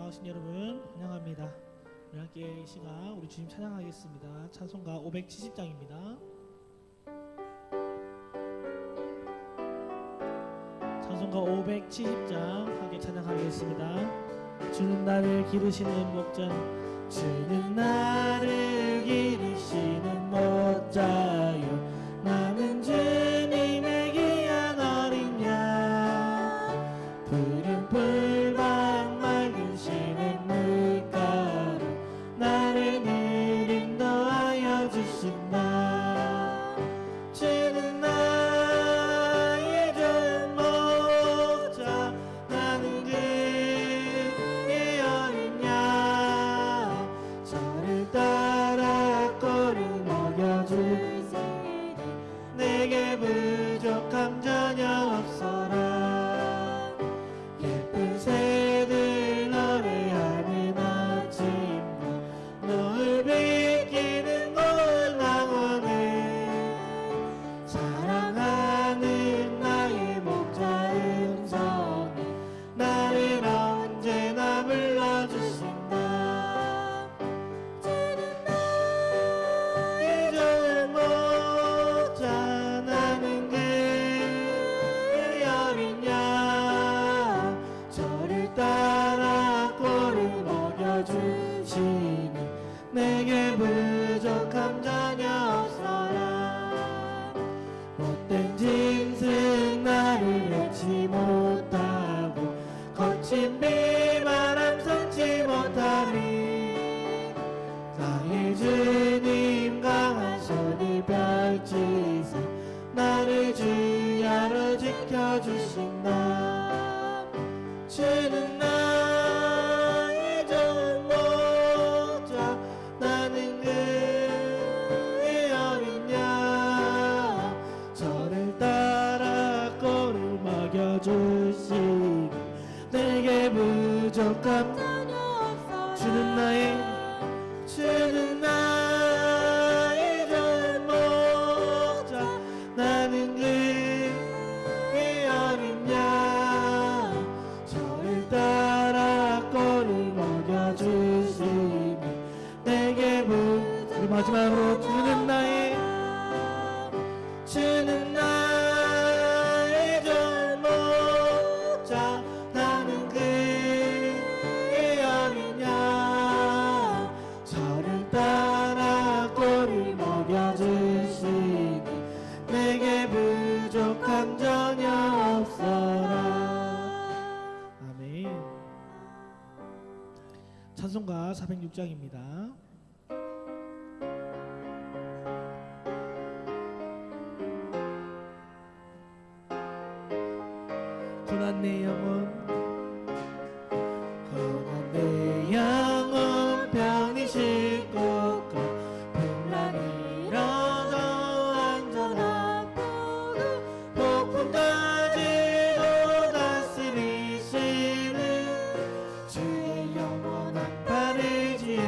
나오신 여러분 환영합니다. 우리 함께 이 시간 우리 주님 찬양하겠습니다. 찬송가 570장입니다. 찬송가 570장 함께 찬양하겠습니다. 주는 나를 기르시는 목자, 주는 나를 기르시는 목자요, 나는 주님의 귀한 어린 양, 푸른 풀밭 맑으시는 물가로 나를 늘 인도하여 주신다. 주는 나의 좋은 목자, 나는 그의 어린 양, 저를 따라 꼴을 먹여주시니 내게 부족함 전혀 없어라. 예쁜 새들 노래하는 아침과 노을 비키는 고운 낙원에 사랑하는 나의 목자 음성이 나를 언제나 불러주신다. 주는 나의 좋은 목자, 나는 그의 어린 양, 저를 따라 꼴을 먹여주시니 내게 부족함 전혀 없어라. 못된 짐승 나를 잃지 못하고 거친 비바람 섞지 못하리. 나의 주님 강한 손이 펼치사 나를 주야로 지켜주신다. 주는 나의 좋은 목자, 나는 그의 어린 양, 저를 따라 꼴을 먹여주시니 내게 부족함 전혀 없어라. 주는 나의 좋은 목자, 나는 그의 어린 양, 저를 따라 꼴을 먹여주시니 내게 우리 마지막으로 주는 나의 좋은 목자, 나는 그의 어린 양, 저를 따라 꼴을 먹여주시니 내게 부족함 전혀 없어라. 아멘. 찬송가 406장입니다. 고난 내 영혼, 고난 내 영혼 편히 쉴 곳과 풍랑이 일어서 안전한 폭풍 가지고 다스리시는 주의 영원한 팔을 지혜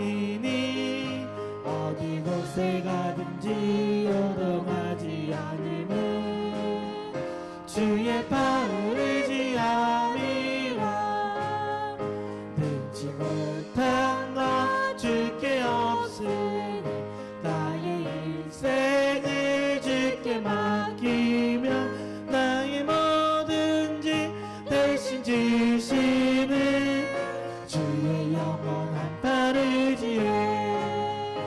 붙드시니 어디 곳에 가든지 요동하지 않음은 주의 팔을 의지함이라. 능치 못한 것 주께 없으니 나의 인생을 주께 맡기며 나의 뭐든지 대신 주시는 주의 영원한 팔 의지해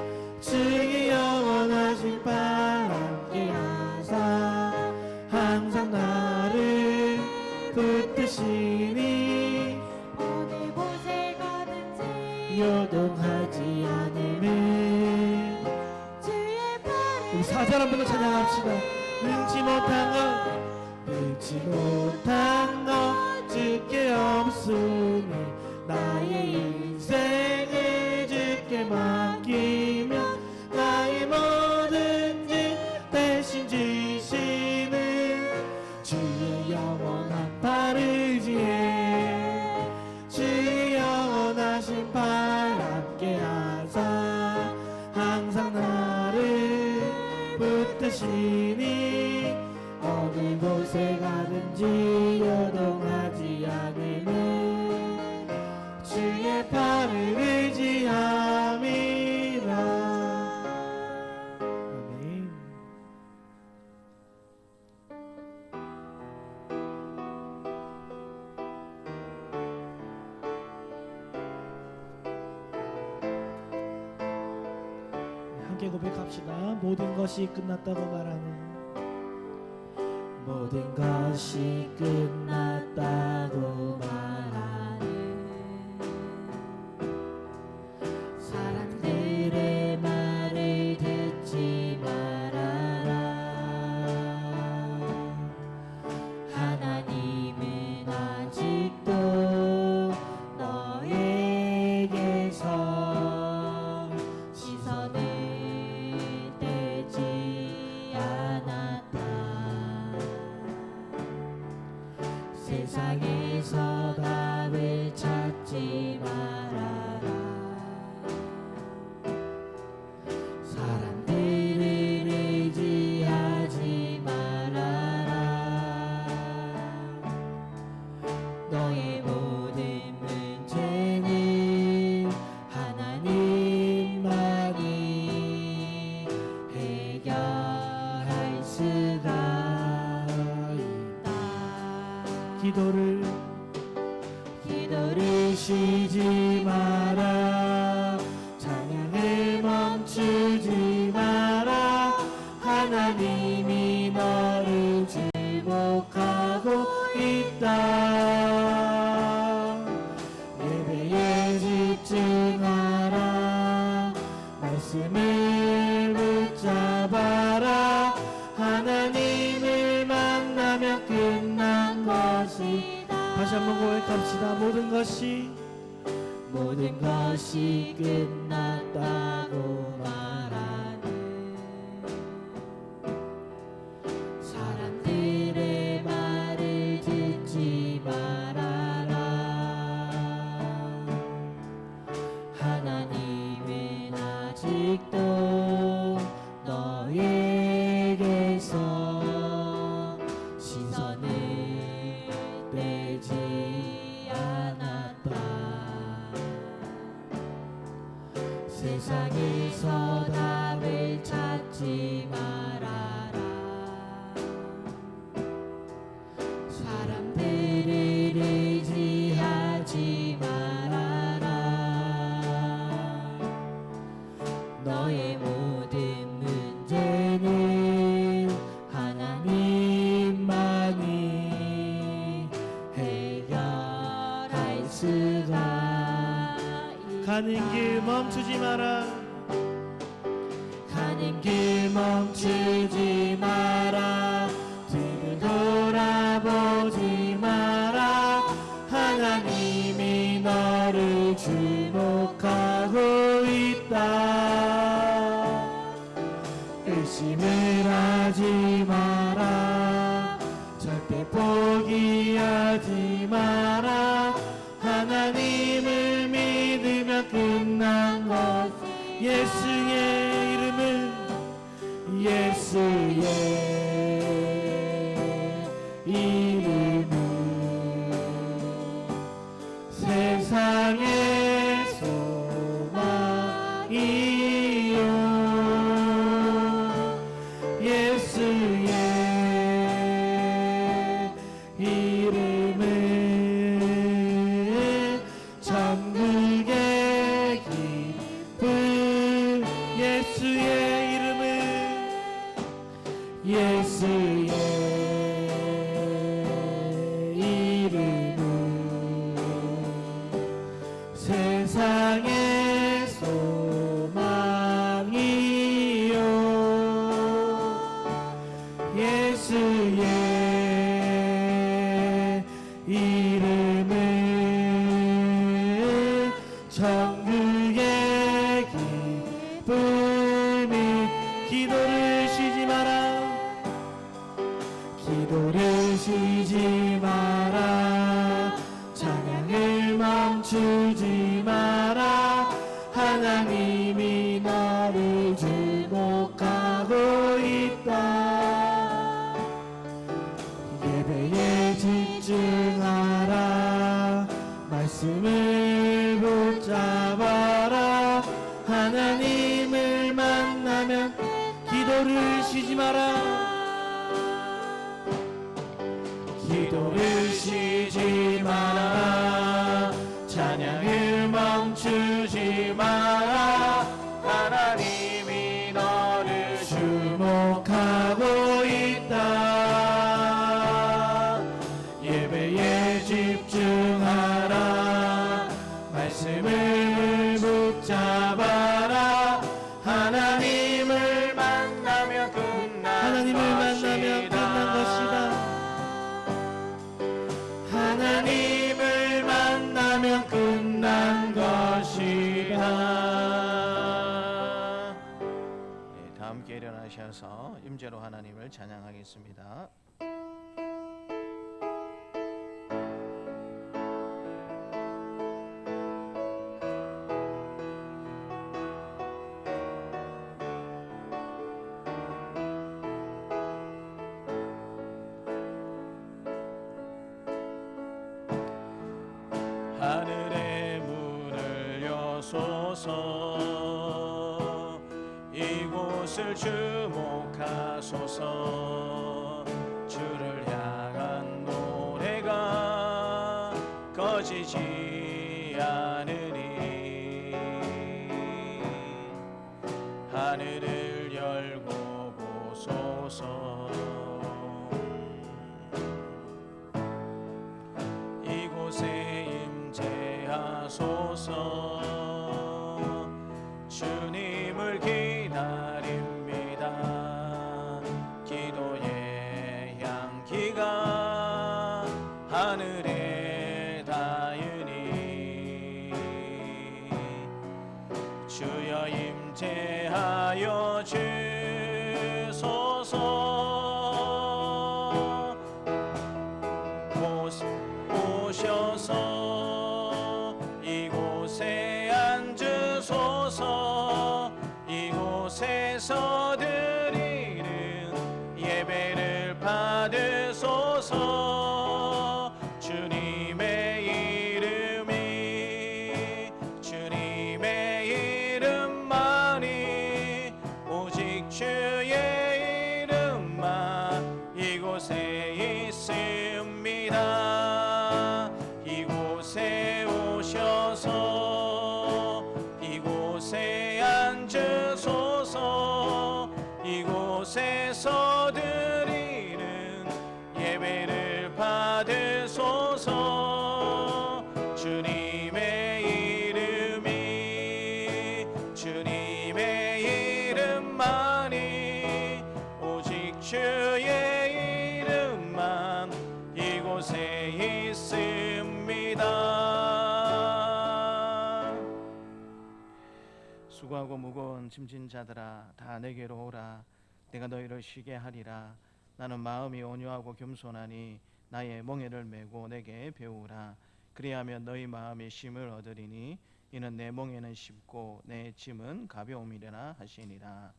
주의 영원하신 팔 함께 하사 항상 나를 붙드시니 어느 곳에 가든지 요동하지 않음은 주의 팔을 우리 4절 한 번 더 찬양합시다. 능치 못한 것 주께 없으니 나의 인생을 주께 맡기며 나의 뭐든지 대신 주시는 주의 영원한 팔 의지해 주의 영원하신 팔 함께 하사 항상 나를 붙드시니 어느 곳에 가든지 요동하지 않음은 주의 팔을 의지함이라. 아멘. 함께 고백합시다. 모든 것이 끝났다고 말하는 모든 것이 끝났다고 말하는 사람들의 말을 듣지 말아라. 하나님은 아직도 너에게서 시선을 떼지 않았다. 세상에서 답을 찾지 말아라. 사람들을 의지하지 말아라. 너의 모든 문제는 하나님만이 해결할 수가 있다. 기도를 쉬지 마라. 찬양을 멈추지 마라. 하나님이 너를 주목하고 있다. 예배에 집중하라. 말씀을 붙잡아라. 하나님을 만나면 끝난 것이 다시 한번 고백합시다. 모든 것이 끝났다고 말하는 사람들의 말을 듣지 말아라. 하나님은 아직도 너에게서 시선을 떼지 않았다. 세상에서 답을 찾지 말아라. 사람들을 의지하지 말아라. 너의 모든 문제는 하나님만이 해결할 수가 있다. 가는 길 멈추지 마라. 가는 길 멈추지 마라. 뒤를 돌아보지 마라. 하나님이 너를 주목하고 있다. 의심을 하지 마라. 절대 포기하지 마라. 하나님을 믿으면 끝난 것 예수의 이름은 예수의 이름은 세상의 소망이요 예수의 이름은 천국의 기쁨 예수의 이름은 예수의 이름은 세상의 소망이요 예수의 이름은 천국의 기쁨이 기도를 쉬지 마라 기도를 쉬지 마라 찬양을 멈추지 마라 하나님이 너를 주목하고 있다 예배에 집중하라 말씀을 붙잡아라 하나님을 만나면 기도를 쉬지 마라 기도를 쉬지 마라 찬양을 멈추지 마라 하나님이 너를 주목하고 있다 예배에 집중하라 말씀을 붙잡아라 하나님을 만나면 끝난 것이다 하나님을 만나면 끝난 것이다. 네, 다 함께 일어나셔서 임재로 하나님을 찬양하겠습니다. 하늘의 문을 여소서 이곳을 주목하소서 주를 향한 노래가 꺼지지 않으니 하늘을 열고 보소서 이곳에 임재하소서 주님을 기다립니다 기도의 향기가 하늘에 닿으니 주여 임재하여 주소서 오셔서 이곳에 앉으소서 이곳에서 드리는 예배를 받으소서 주님의 이름만이 오직 주의 이름만 이곳에 있습니다 이곳에 오셔서 이곳에 앉으소서 이곳에서 드리는 예배를 받으소서 주님의 이름만이 오직 주의 이름만 이곳에 있습니다 수고하고 무거운 짐진 자들아 다 내게로 오라 내가 너희를 쉬게 하리라 나는 마음이 온유하고 겸손하니 나의 멍에를 메고 내게 배우라 그리하면 너희 마음이 쉼을 얻으리니 이는 내 멍에는 쉽고 내 짐은 가벼움이라 하시니라.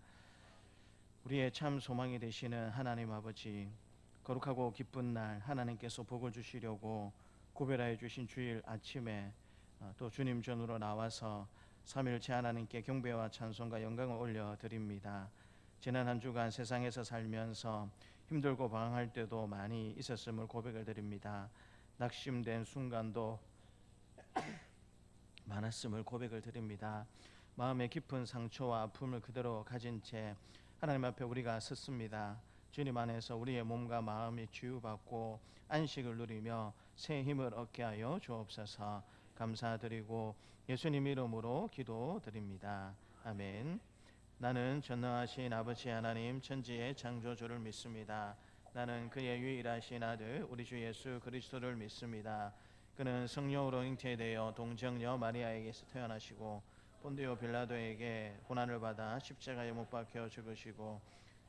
우리의 참 소망이 되시는 하나님 아버지, 거룩하고 기쁜 날 하나님께서 복을 주시려고 구별하여 주신 주일 아침에 또 주님 전으로 나와서 삼일째 하나님께 경배와 찬송과 영광을 올려드립니다. 지난 한 주간 세상에서 살면서 힘들고 방황할 때도 많이 있었음을 고백을 드립니다. 낙심된 순간도 많았음을 고백을 드립니다. 마음의 깊은 상처와 아픔을 그대로 가진 채 하나님 앞에 우리가 섰습니다. 주님 안에서 우리의 몸과 마음이 치유받고 안식을 누리며 새 힘을 얻게 하여 주옵소서. 감사드리고 예수님 이름으로 기도드립니다. 아멘. 나는 전능하신 아버지 하나님 천지의 창조주를 믿습니다. 나는 그의 유일하신 아들 우리 주 예수 그리스도를 믿습니다. 그는 성령으로 잉태되어 동정녀 마리아에게서 태어나시고 본디오 빌라도에게 고난을 받아 십자가에 못 박혀 죽으시고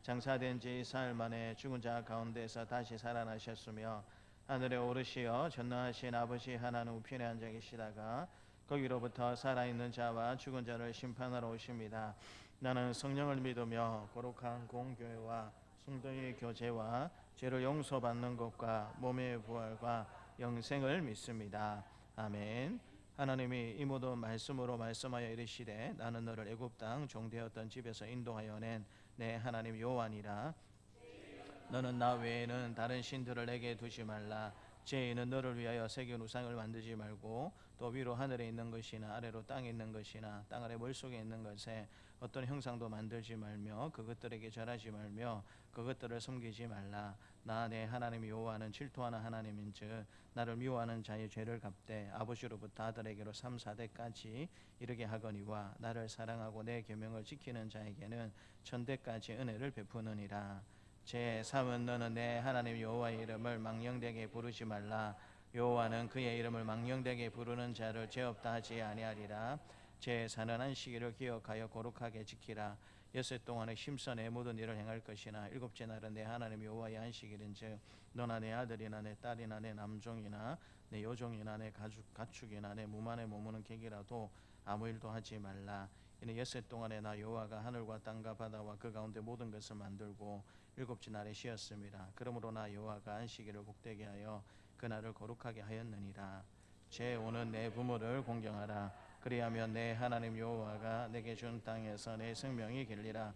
장사된 지 사흘 만에 죽은 자 가운데서 다시 살아나셨으며 하늘에 오르시어 전능하신 아버지 하나님 우편에 앉아 계시다가 거기로부터 살아있는 자와 죽은 자를 심판하러 오십니다. 나는 성령을 믿으며 거룩한 공교회와 성도의 교제와 죄를 용서받는 것과 몸의 부활과 영생을 믿습니다. 아멘. 하나님이 이 모든 말씀으로 말씀하여 이르시되 나는 너를 애굽 땅 종되었던 집에서 인도하여 낸 내 하나님 여호와니라. 너는 나 외에는 다른 신들을 내게 두지 말라. 죄인은 너를 위하여 새긴 우상을 만들지 말고 또 위로 하늘에 있는 것이나 아래로 땅에 있는 것이나 땅 아래 물속에 있는 것에 어떤 형상도 만들지 말며 그것들에게 절하지 말며 그것들을 섬기지 말라. 나 내 하나님 여호와는 질투하는 하나님인즉 나를 미워하는 자의 죄를 갚되 아버지로부터 아들에게로 3, 4대까지 이르게 하거니와 나를 사랑하고 내 계명을 지키는 자에게는 천대까지 은혜를 베푸느니라. 제3은 너는 내 하나님 여호와의 이름을 망령되게 부르지 말라. 여호와는 그의 이름을 망령되게 부르는 자를 죄 없다 하지 아니하리라. 제4는 안식일을 기억하여 거룩하게 지키라. 엿새 동안에 힘써 내 모든 일을 행할 것이나 일곱째 날은 내 하나님 여호와의 안식일인즉 너나 내 아들이나 내 딸이나 내 남종이나 내 여종이나 내 가축이나 내 무만에 머무는 객이라도 아무 일도 하지 말라. 이는 엿새 동안에 나 여호와가 하늘과 땅과 바다와 그 가운데 모든 것을 만들고 일곱째 날에 쉬었습니다. 그러므로 나 여호와가 안식일을 복되게 하여 그 날을 거룩하게 하였느니라. 제5는 내 부모를 공경하라. 그리하면 내 하나님 여호와가 내게 준 땅에서 내 생명이 길리라.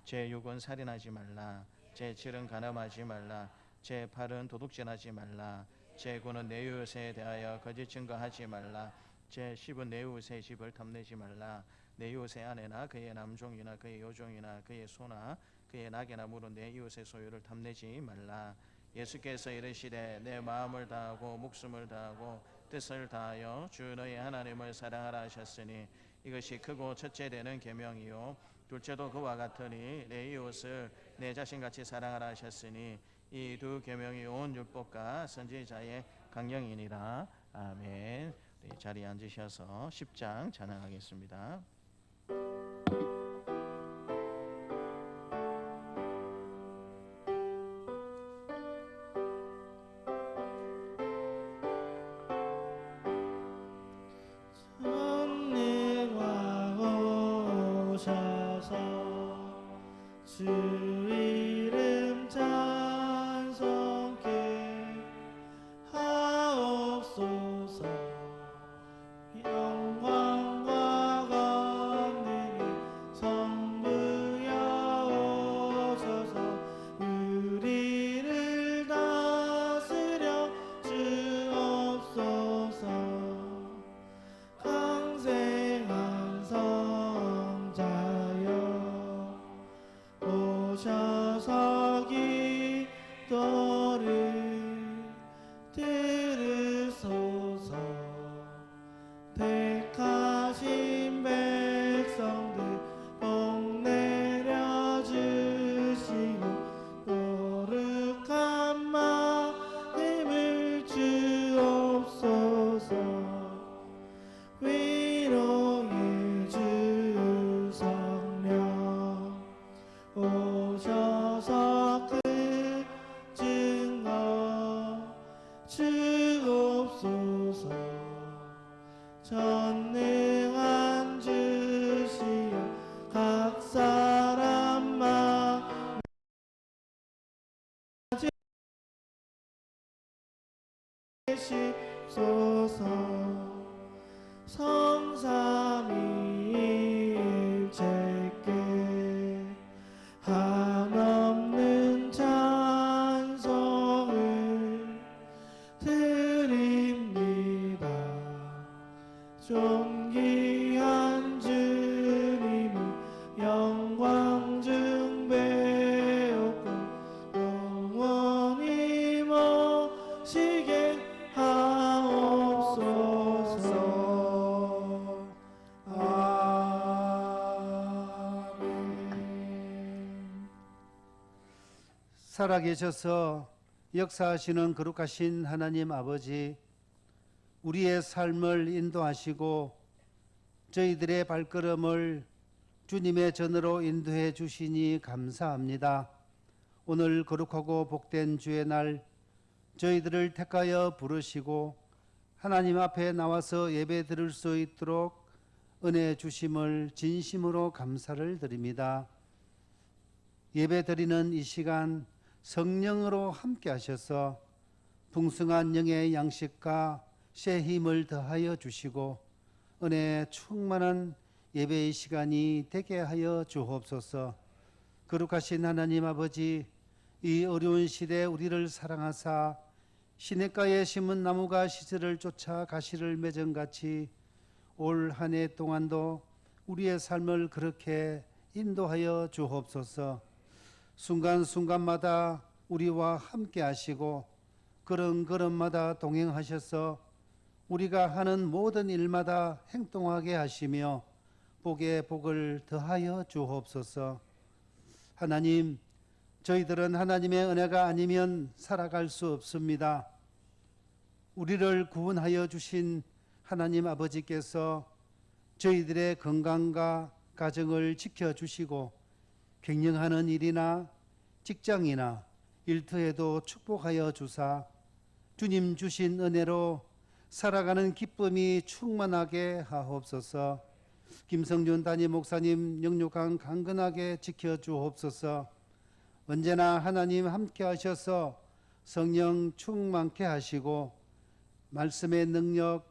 제6은 살인하지 말라. 제7은 간음하지 말라. 제8은 도둑질하지 말라. 제9는 내 이웃에 대하여 거짓 증거하지 말라. 제10은 내 이웃의 집을 탐내지 말라. 내 이웃의 아내나 그의 남종이나 그의 여종이나 그의 소나 그의 낙이나 물은 내 이웃의 소유를 탐내지 말라. 예수께서 이르시되 내 마음을 다하고 목숨을 다하고 뜻을 다하여 주 너희 하나님을 사랑하라 하셨으니 이것이 크고 첫째 되는 계명이요 둘째도 그와 같으니 내 이웃을 내 자신같이 사랑하라 하셨으니 이 두 계명이 온 율법과 선지자의 강령이니라. 아멘. 우리 자리에 앉으셔서 10장 찬양하겠습니다. 주 이름 찬송케 하옵소서. 영광과 권능이 선부여오소서. 우리를 다스려 주옵소서. 강생한 성자여 오셔서 계시소서. 성삼위일체께 한없는 찬송을 드립니다. 존귀한 주님을 영광 중배우고 영원히 모시게 하옵소서. 아멘. 살아계셔서 역사하시는 거룩하신 하나님 아버지, 우리의 삶을 인도하시고 저희들의 발걸음을 주님의 전으로 인도해 주시니 감사합니다. 오늘 거룩하고 복된 주의 날 저희들을 택하여 부르시고 하나님 앞에 나와서 예배 드릴 수 있도록 은혜 주심을 진심으로 감사를 드립니다. 예배 드리는 이 시간 성령으로 함께 하셔서 풍성한 영의 양식과 새 힘을 더하여 주시고 은혜 충만한 예배의 시간이 되게 하여 주옵소서. 거룩하신 하나님 아버지, 이 어려운 시대에 우리를 사랑하사 시냇가에 심은 나무가 시절을 쫓아 가시를 맺은같이 올 한 해 동안도 우리의 삶을 그렇게 인도하여 주옵소서. 순간순간마다 우리와 함께 하시고 걸음걸음마다 동행하셔서 우리가 하는 모든 일마다 행동하게 하시며 복에 복을 더하여 주옵소서. 하나님, 저희들은 하나님의 은혜가 아니면 살아갈 수 없습니다. 우리를 구원하여 주신 하나님 아버지께서 저희들의 건강과 가정을 지켜주시고 경영하는 일이나 직장이나 일터에도 축복하여 주사 주님 주신 은혜로 살아가는 기쁨이 충만하게 하옵소서. 김성준 담임 목사님 영육강 강건하게 지켜주옵소서. 언제나 하나님 함께 하셔서 성령 충만케 하시고 말씀의 능력,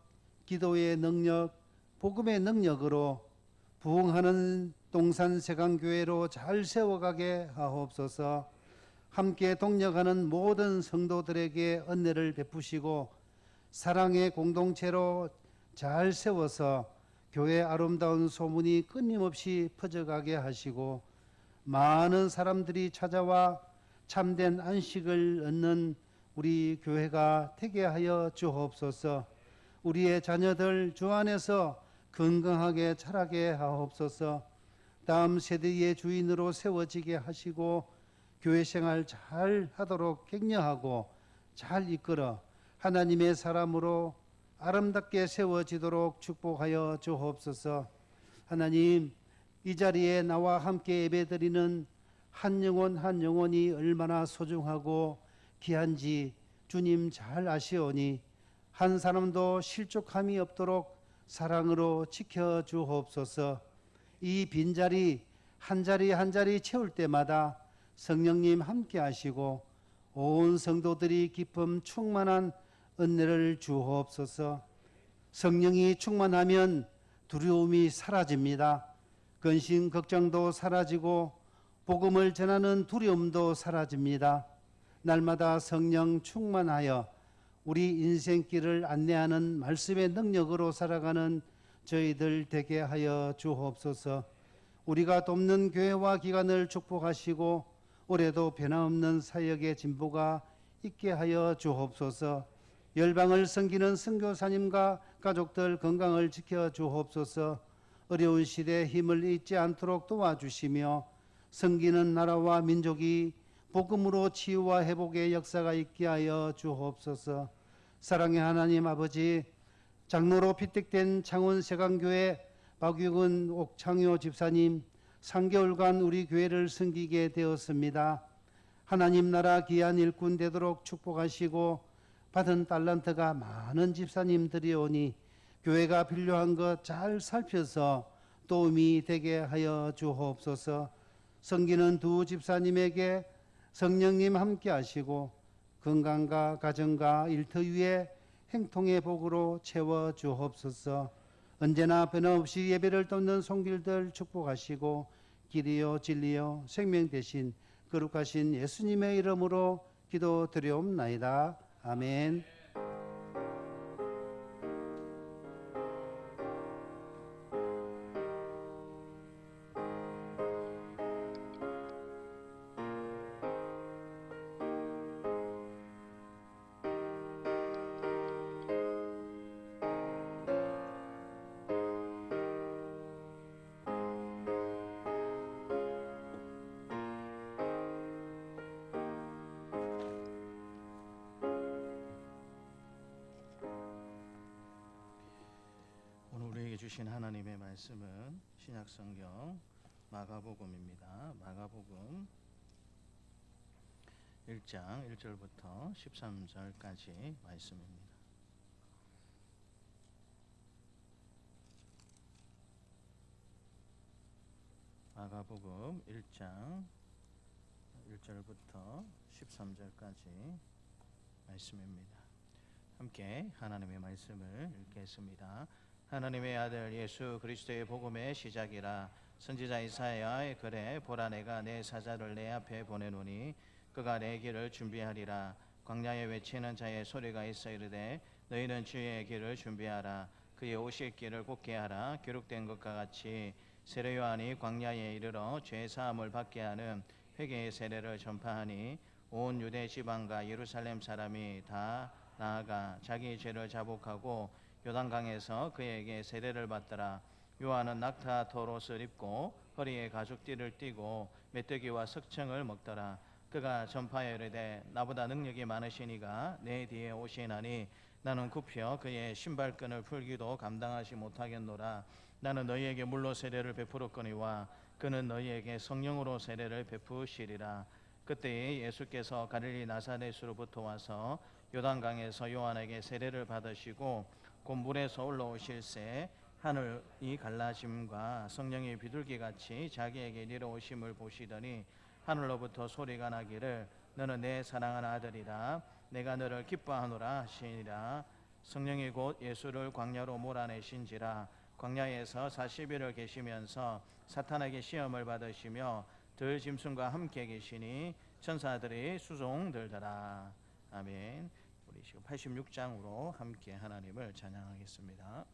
기도의 능력, 복음의 능력으로 부흥하는 동산세강교회로 잘 세워가게 하옵소서. 함께 동력하는 모든 성도들에게 은혜를 베푸시고 사랑의 공동체로 잘 세워서 교회 아름다운 소문이 끊임없이 퍼져가게 하시고 많은 사람들이 찾아와 참된 안식을 얻는 우리 교회가 되게 하여 주옵소서. 우리의 자녀들 주 안에서 건강하게 자라게 하옵소서. 다음 세대의 주인으로 세워지게 하시고 교회 생활 잘 하도록 격려하고 잘 이끌어 하나님의 사람으로 아름답게 세워지도록 축복하여 주옵소서. 하나님, 이 자리에 나와 함께 예배드리는 한 영혼 한 영혼이 얼마나 소중하고 귀한지 주님 잘 아시오니 한 사람도 실족함이 없도록 사랑으로 지켜주옵소서. 이 빈자리 한 자리 한 자리 채울 때마다 성령님 함께 하시고 온 성도들이 기쁨 충만한 은혜를 주옵소서. 성령이 충만하면 두려움이 사라집니다. 근심 걱정도 사라지고 복음을 전하는 두려움도 사라집니다. 날마다 성령 충만하여 우리 인생길을 안내하는 말씀의 능력으로 살아가는 저희들 되게 하여 주옵소서. 우리가 돕는 교회와 기관을 축복하시고 올해도 변함없는 사역의 진보가 있게 하여 주옵소서. 열방을 섬기는 선교사님과 가족들 건강을 지켜 주옵소서. 어려운 시대에 힘을 잊지 않도록 도와주시며 섬기는 나라와 민족이 복음으로 치유와 회복의 역사가 있게 하여 주옵소서. 사랑의 하나님 아버지, 장로로 피택된 창원세강교회 박유근 옥창효 집사님 3개월간 우리 교회를 섬기게 되었습니다. 하나님 나라 귀한 일꾼 되도록 축복하시고 받은 달란트가 많은 집사님들이 오니 교회가 필요한 것 잘 살펴서 도움이 되게 하여 주옵소서. 섬기는 두 집사님에게 성령님 함께 하시고 건강과 가정과 일터 위에 행통의 복으로 채워 주옵소서. 언제나 변함없이 예배를 돕는 성길들 축복하시고 길이요 진리요 생명 되신 거룩하신 예수님의 이름으로 기도드리옵나이다. 아멘. 오늘 우리에게 주신 하나님의 말씀은 신약성경 마가복음입니다. 마가복음 1장 1절부터 13절까지 말씀입니다. 마가복음 1장 1절부터 13절까지 말씀입니다. 함께 하나님의 말씀을 읽겠습니다. 하나님의 아들 예수 그리스도의 복음의 시작이라. 선지자 이사야의 글에 보라 내가 내 사자를 내 앞에 보내노니 그가 내 길을 준비하리라. 광야에 외치는 자의 소리가 있어 이르되 너희는 주의 길을 준비하라. 그의 오실 길을 곧게 하라. 기록된 것과 같이 세례 요한이 광야에 이르러 죄 사함을 받게 하는 회개의 세례를 전파하니 온 유대 지방과 예루살렘 사람이 다 나아가 자기 죄를 자복하고 요단강에서 그에게 세례를 받더라. 요한은 낙타 털옷을 입고 허리에 가죽띠를 띠고 메뚜기와 석청을 먹더라. 그가 전파하여 이르되 나보다 능력이 많으시니가 내 뒤에 오시나니 나는 굽혀 그의 신발끈을 풀기도 감당하지 못하겠노라. 나는 너희에게 물로 세례를 베풀었거니와 그는 너희에게 성령으로 세례를 베푸시리라. 그때에 예수께서 갈릴리 나사렛으로부터 와서 요단강에서 요한에게 세례를 받으시고 곧 물에서 올라오실새 하늘이 갈라짐과 성령의 비둘기같이 자기에게 내려오심을 보시더니 하늘로부터 소리가 나기를 너는 내 사랑하는 아들이라. 내가 너를 기뻐하노라 하시니라. 성령이 곧 예수를 광야로 몰아내신지라. 광야에서 40일을 계시면서 사탄에게 시험을 받으시며 들짐승과 함께 계시니 천사들이 수종들더라. 아멘. 우리 지금 86장으로 함께 하나님을 찬양하겠습니다.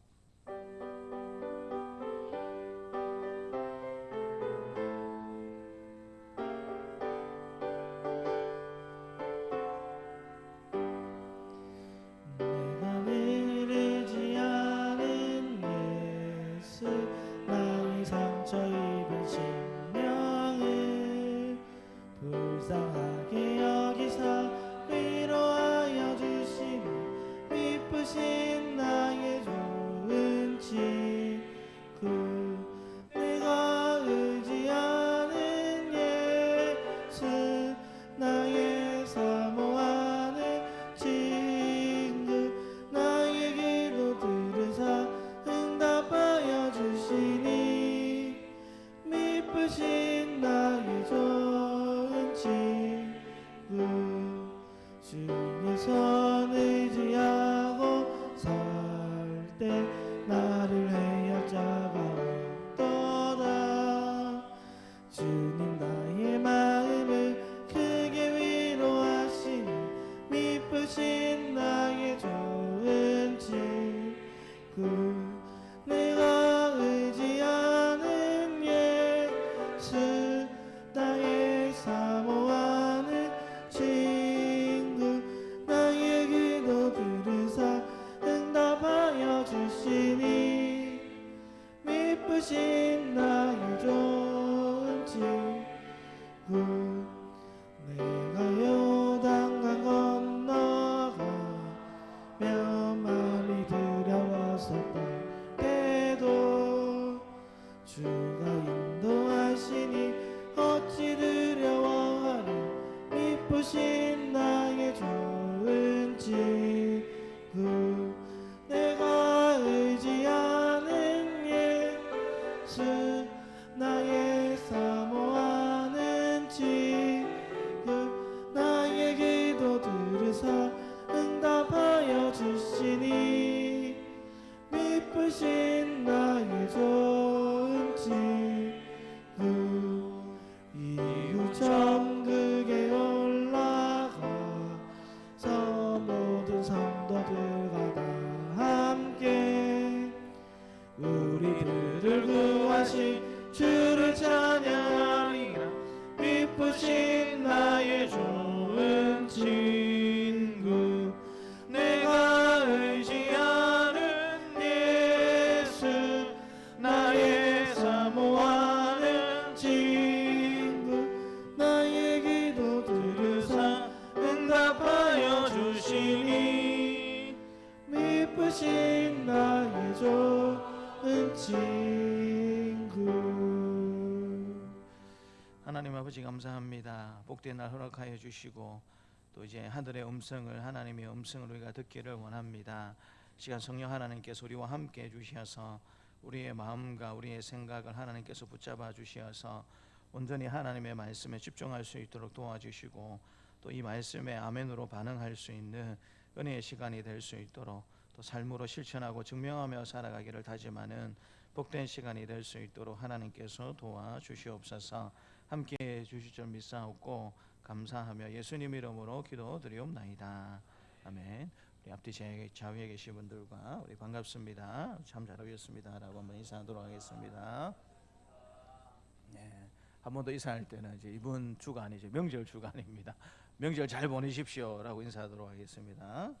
내가 흐르지 않은 예수 나의 상처 입은 심령을 불쌍하게 여기사 위로하여 주시니 미쁘신 나의 좋은 친구 내가 의지하는 예수 나의 사모하는 친구 나의 기도 들으사 응답하여 주시니 미쁘신 나의 좋은 친구 주의 손 의지하고 살 때 나를 해할 자가 없도다. 주님 나의 마음을 크게 위로하시니 미쁘신 나의 좋은 친구 내가 의지하는 예수 나의 사모하는 친구 나의 기도 들으사 응답하여 주시니 미쁘신 나의 좋은 친구 내가 요단강 건너가며 마음이 두려웠었던 때도 주가 인도하시니 하나님 아버지 감사합니다. 복된 날 허락하여 주시고 또 이제 하늘의 음성을, 하나님의 음성을 우리가 듣기를 원합니다. 시간 성령 하나님께서 우리와 함께 해주셔서 우리의 마음과 우리의 생각을 하나님께서 붙잡아 주셔서 온전히 하나님의 말씀에 집중할 수 있도록 도와주시고 또 이 말씀에 아멘으로 반응할 수 있는 은혜의 시간이 될 수 있도록 또 삶으로 실천하고 증명하며 살아가기를 다짐하는 복된 시간이 될 수 있도록 하나님께서 도와주시옵소서. 함께해 주실 줄 믿사옵고 감사하며 예수님 이름으로 기도드리옵나이다. 아멘. 우리 앞뒤 좌우에 계신 분들과 우리 반갑습니다. 참 잘하셨습니다 라고 한번 인사하도록 하겠습니다. 네, 한 번 더 인사할 때는 이제 이번 주가 아니죠, 명절 주간입니다. 명절 잘 보내십시오 라고 인사하도록 하겠습니다.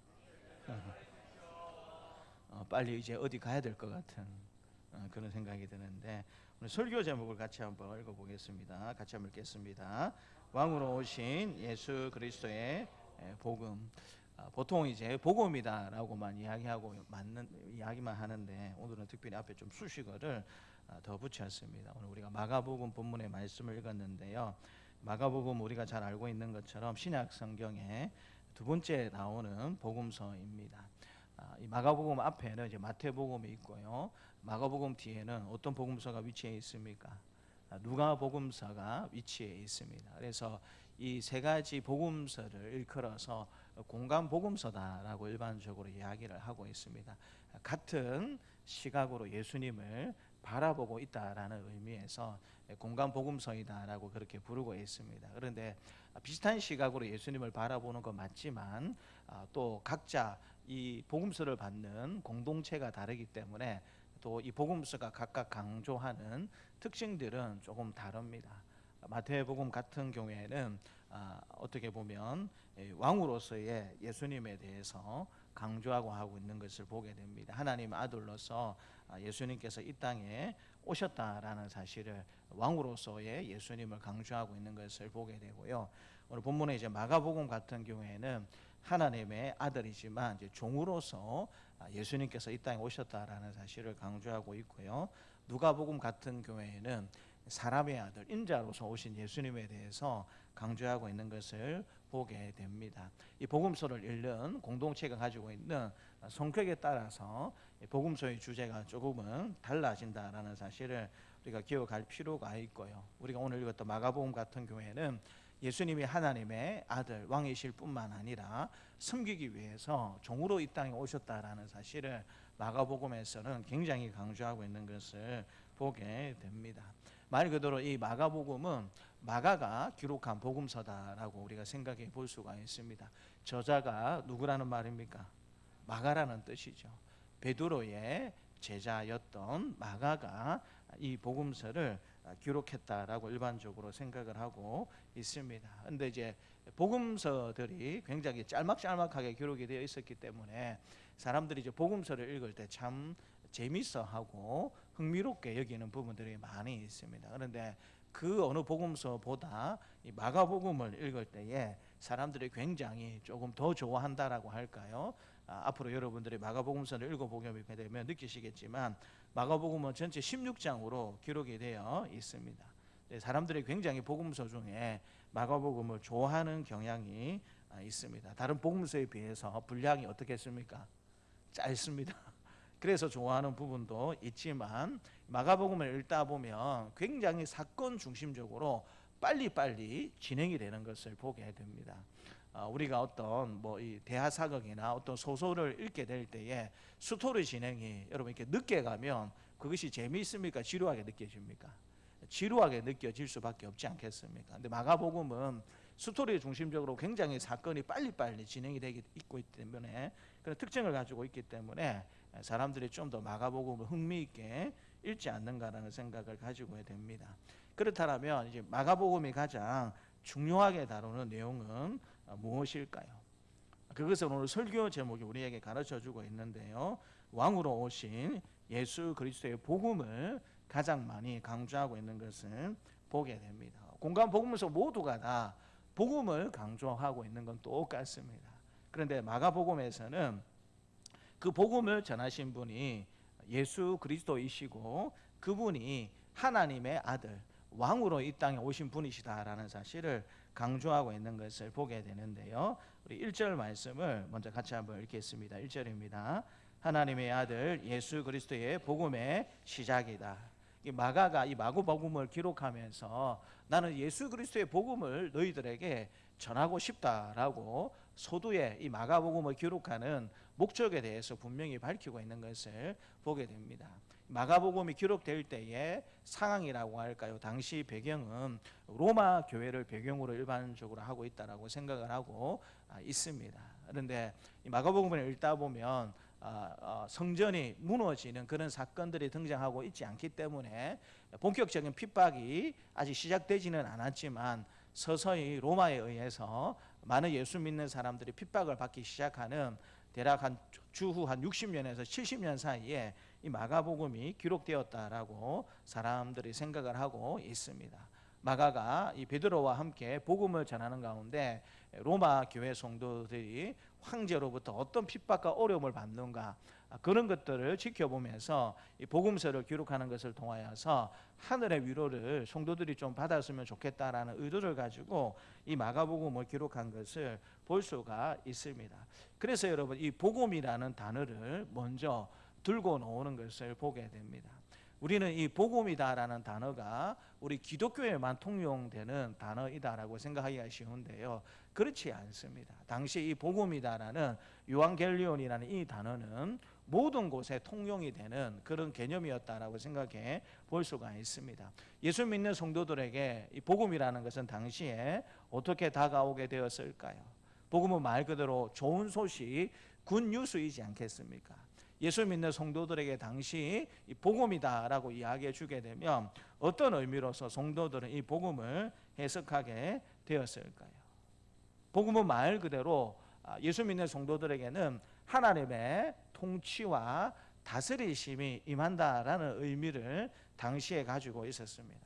빨리 이제 어디 가야 될 것 같은 그런 생각이 드는데 오늘 설교 제목을 같이 한번 읽어보겠습니다. 같이 한번 읽겠습니다. 왕으로 오신 예수 그리스도의 복음. 보통 이제 복음이다라고만 이야기만 하는데 오늘은 특별히 앞에 좀 수식어를 더 붙였습니다. 오늘 우리가 마가복음 본문의 말씀을 읽었는데요. 마가복음 우리가 잘 알고 있는 것처럼 신약 성경에 두 번째 나오는 복음서입니다. 이 마가복음 앞에는 이제 마태복음이 있고요. 마가복음 뒤에는 어떤 복음서가 위치해 있습니까? 누가복음서가 위치해 있습니다. 그래서 이 세 가지 복음서를 일컬어서 공간 복음서다라고 일반적으로 이야기를 하고 있습니다. 같은 시각으로 예수님을 바라보고 있다라는 의미에서 공간 복음서이다라고 그렇게 부르고 있습니다. 그런데 비슷한 시각으로 예수님을 바라보는 건 맞지만 또 각자 이 복음서를 받는 공동체가 다르기 때문에 또 이 복음서가 각각 강조하는 특징들은 조금 다릅니다. 마태복음 같은 경우에는 어떻게 보면 왕으로서의 예수님에 대해서 강조하고 하고 있는 것을 보게 됩니다. 하나님 아들로서 예수님께서 이 땅에 오셨다라는 사실을 왕으로서의 예수님을 강조하고 있는 것을 보게 되고요. 오늘 본문에 이제 마가복음 같은 경우에는 하나님의 아들이지만 이제 종으로서 예수님께서 이 땅에 오셨다라는 사실을 강조하고 있고요. 누가복음 같은 경우에는 사람의 아들, 인자로서 오신 예수님에 대해서 강조하고 있는 것을 보게 됩니다. 이 복음서를 읽는 공동체가 가지고 있는 성격에 따라서 복음서의 주제가 조금은 달라진다라는 사실을 우리가 기억할 필요가 있고요. 우리가 오늘 읽었던 마가복음 같은 경우에는 예수님이 하나님의 아들 왕이실 뿐만 아니라 섬기기 위해서 종으로 이 땅에 오셨다라는 사실을 마가복음에서는 굉장히 강조하고 있는 것을 보게 됩니다. 말 그대로 이 마가복음은 마가가 기록한 복음서다라고 우리가 생각해 볼 수가 있습니다. 저자가 누구라는 말입니까? 마가라는 뜻이죠. 베드로의 제자였던 마가가 이 복음서를 기록했다라고 일반적으로 생각을 하고 있습니다. 근데 이제 복음서들이 굉장히 짤막짤막하게 기록이 되어 있었기 때문에 사람들이 이제 복음서를 읽을 때 참 재밌어하고 흥미롭게 여기는 부분들이 많이 있습니다. 그런데 그 어느 복음서보다 이 마가복음을 읽을 때에 사람들이 굉장히 조금 더 좋아한다라고 할까요? 앞으로 여러분들이 마가복음서를 읽어보게 되면 느끼시겠지만 마가복음은 전체 16장으로 기록이 되어 있습니다. 사람들이 굉장히 복음서 중에 마가복음을 좋아하는 경향이 있습니다. 다른 복음서에 비해서 분량이 어떻겠습니까? 짧습니다. 그래서 좋아하는 부분도 있지만 마가복음을 읽다 보면 굉장히 사건 중심적으로 빨리빨리 진행이 되는 것을 보게 됩니다. 우리가 어떤 이 대하사극이나 어떤 소설을 읽게 될 때에 스토리 진행이 여러분 이렇게 늦게 가면 그것이 재미있습니까? 지루하게 느껴집니까? 지루하게 느껴질 수밖에 없지 않겠습니까? 근데 마가복음은 스토리 중심적으로 굉장히 사건이 빨리빨리 진행이 되기 있기 때문에 그런 특징을 가지고 있기 때문에 사람들이 좀 더 마가복음을 흥미있게 읽지 않는가라는 생각을 가지고 됩니다. 그렇다면 이제 마가복음이 가장 중요하게 다루는 내용은 무엇일까요? 그것은 오늘 설교 제목이 우리에게 가르쳐주고 있는데요. 왕으로 오신 예수 그리스도의 복음을 가장 많이 강조하고 있는 것을 보게 됩니다. 공간 복음서 모두가 다 복음을 강조하고 있는 건 똑같습니다. 그런데 마가복음에서는 그 복음을 전하신 분이 예수 그리스도이시고 그분이 하나님의 아들, 왕으로 이 땅에 오신 분이시다라는 사실을 강조하고 있는 것을 보게 되는데요. 우리 1절 말씀을 먼저 같이 한번 읽겠습니다. 1절입니다. 하나님의 아들 예수 그리스도의 복음의 시작이다. 이 마가가 이 마가복음을 기록하면서 나는 예수 그리스도의 복음을 너희들에게 전하고 싶다라고 서두에 이 마가복음을 기록하는 목적에 대해서 분명히 밝히고 있는 것을 보게 됩니다. 마가복음이 기록될 때의 상황이라고 할까요? 당시 배경은 로마 교회를 배경으로 일반적으로 하고 있다라고 생각을 하고 있습니다. 그런데 이 마가복음을 읽다 보면 성전이 무너지는 그런 사건들이 등장하고 있지 않기 때문에 본격적인 핍박이 아직 시작되지는 않았지만 서서히 로마에 의해서 많은 예수 믿는 사람들이 핍박을 받기 시작하는 대략 한 주후 한 60년에서 70년 사이에 이 마가복음이 기록되었다라고 사람들이 생각을 하고 있습니다. 마가가 이 베드로와 함께 복음을 전하는 가운데 로마 교회 성도들이 황제로부터 어떤 핍박과 어려움을 받는가 그런 것들을 지켜보면서 이 복음서를 기록하는 것을 통하여서 하늘의 위로를 성도들이 좀 받았으면 좋겠다라는 의도를 가지고 이 마가복음을 기록한 것을 볼 수가 있습니다. 그래서 여러분 이 복음이라는 단어를 먼저 들고 나오는 것을 보게 됩니다. 우리는 이 복음이다라는 단어가 우리 기독교에만 통용되는 단어이다라고 생각하기가 쉬운데요. 그렇지 않습니다. 당시 이 복음이다라는 요한겔리온이라는 이 단어는 모든 곳에 통용이 되는 그런 개념이었다라고 생각해 볼 수가 있습니다. 예수 믿는 성도들에게 이 복음이라는 것은 당시에 어떻게 다가오게 되었을까요? 복음은 말 그대로 좋은 소식, 굿뉴스이지 않겠습니까? 예수 믿는 성도들에게 당시 이 복음이다라고 이야기해 주게 되면 어떤 의미로서 성도들은 이 복음을 해석하게 되었을까요? 복음은 말 그대로 예수 믿는 성도들에게는 하나님의 통치와 다스리심이 임한다라는 의미를 당시에 가지고 있었습니다.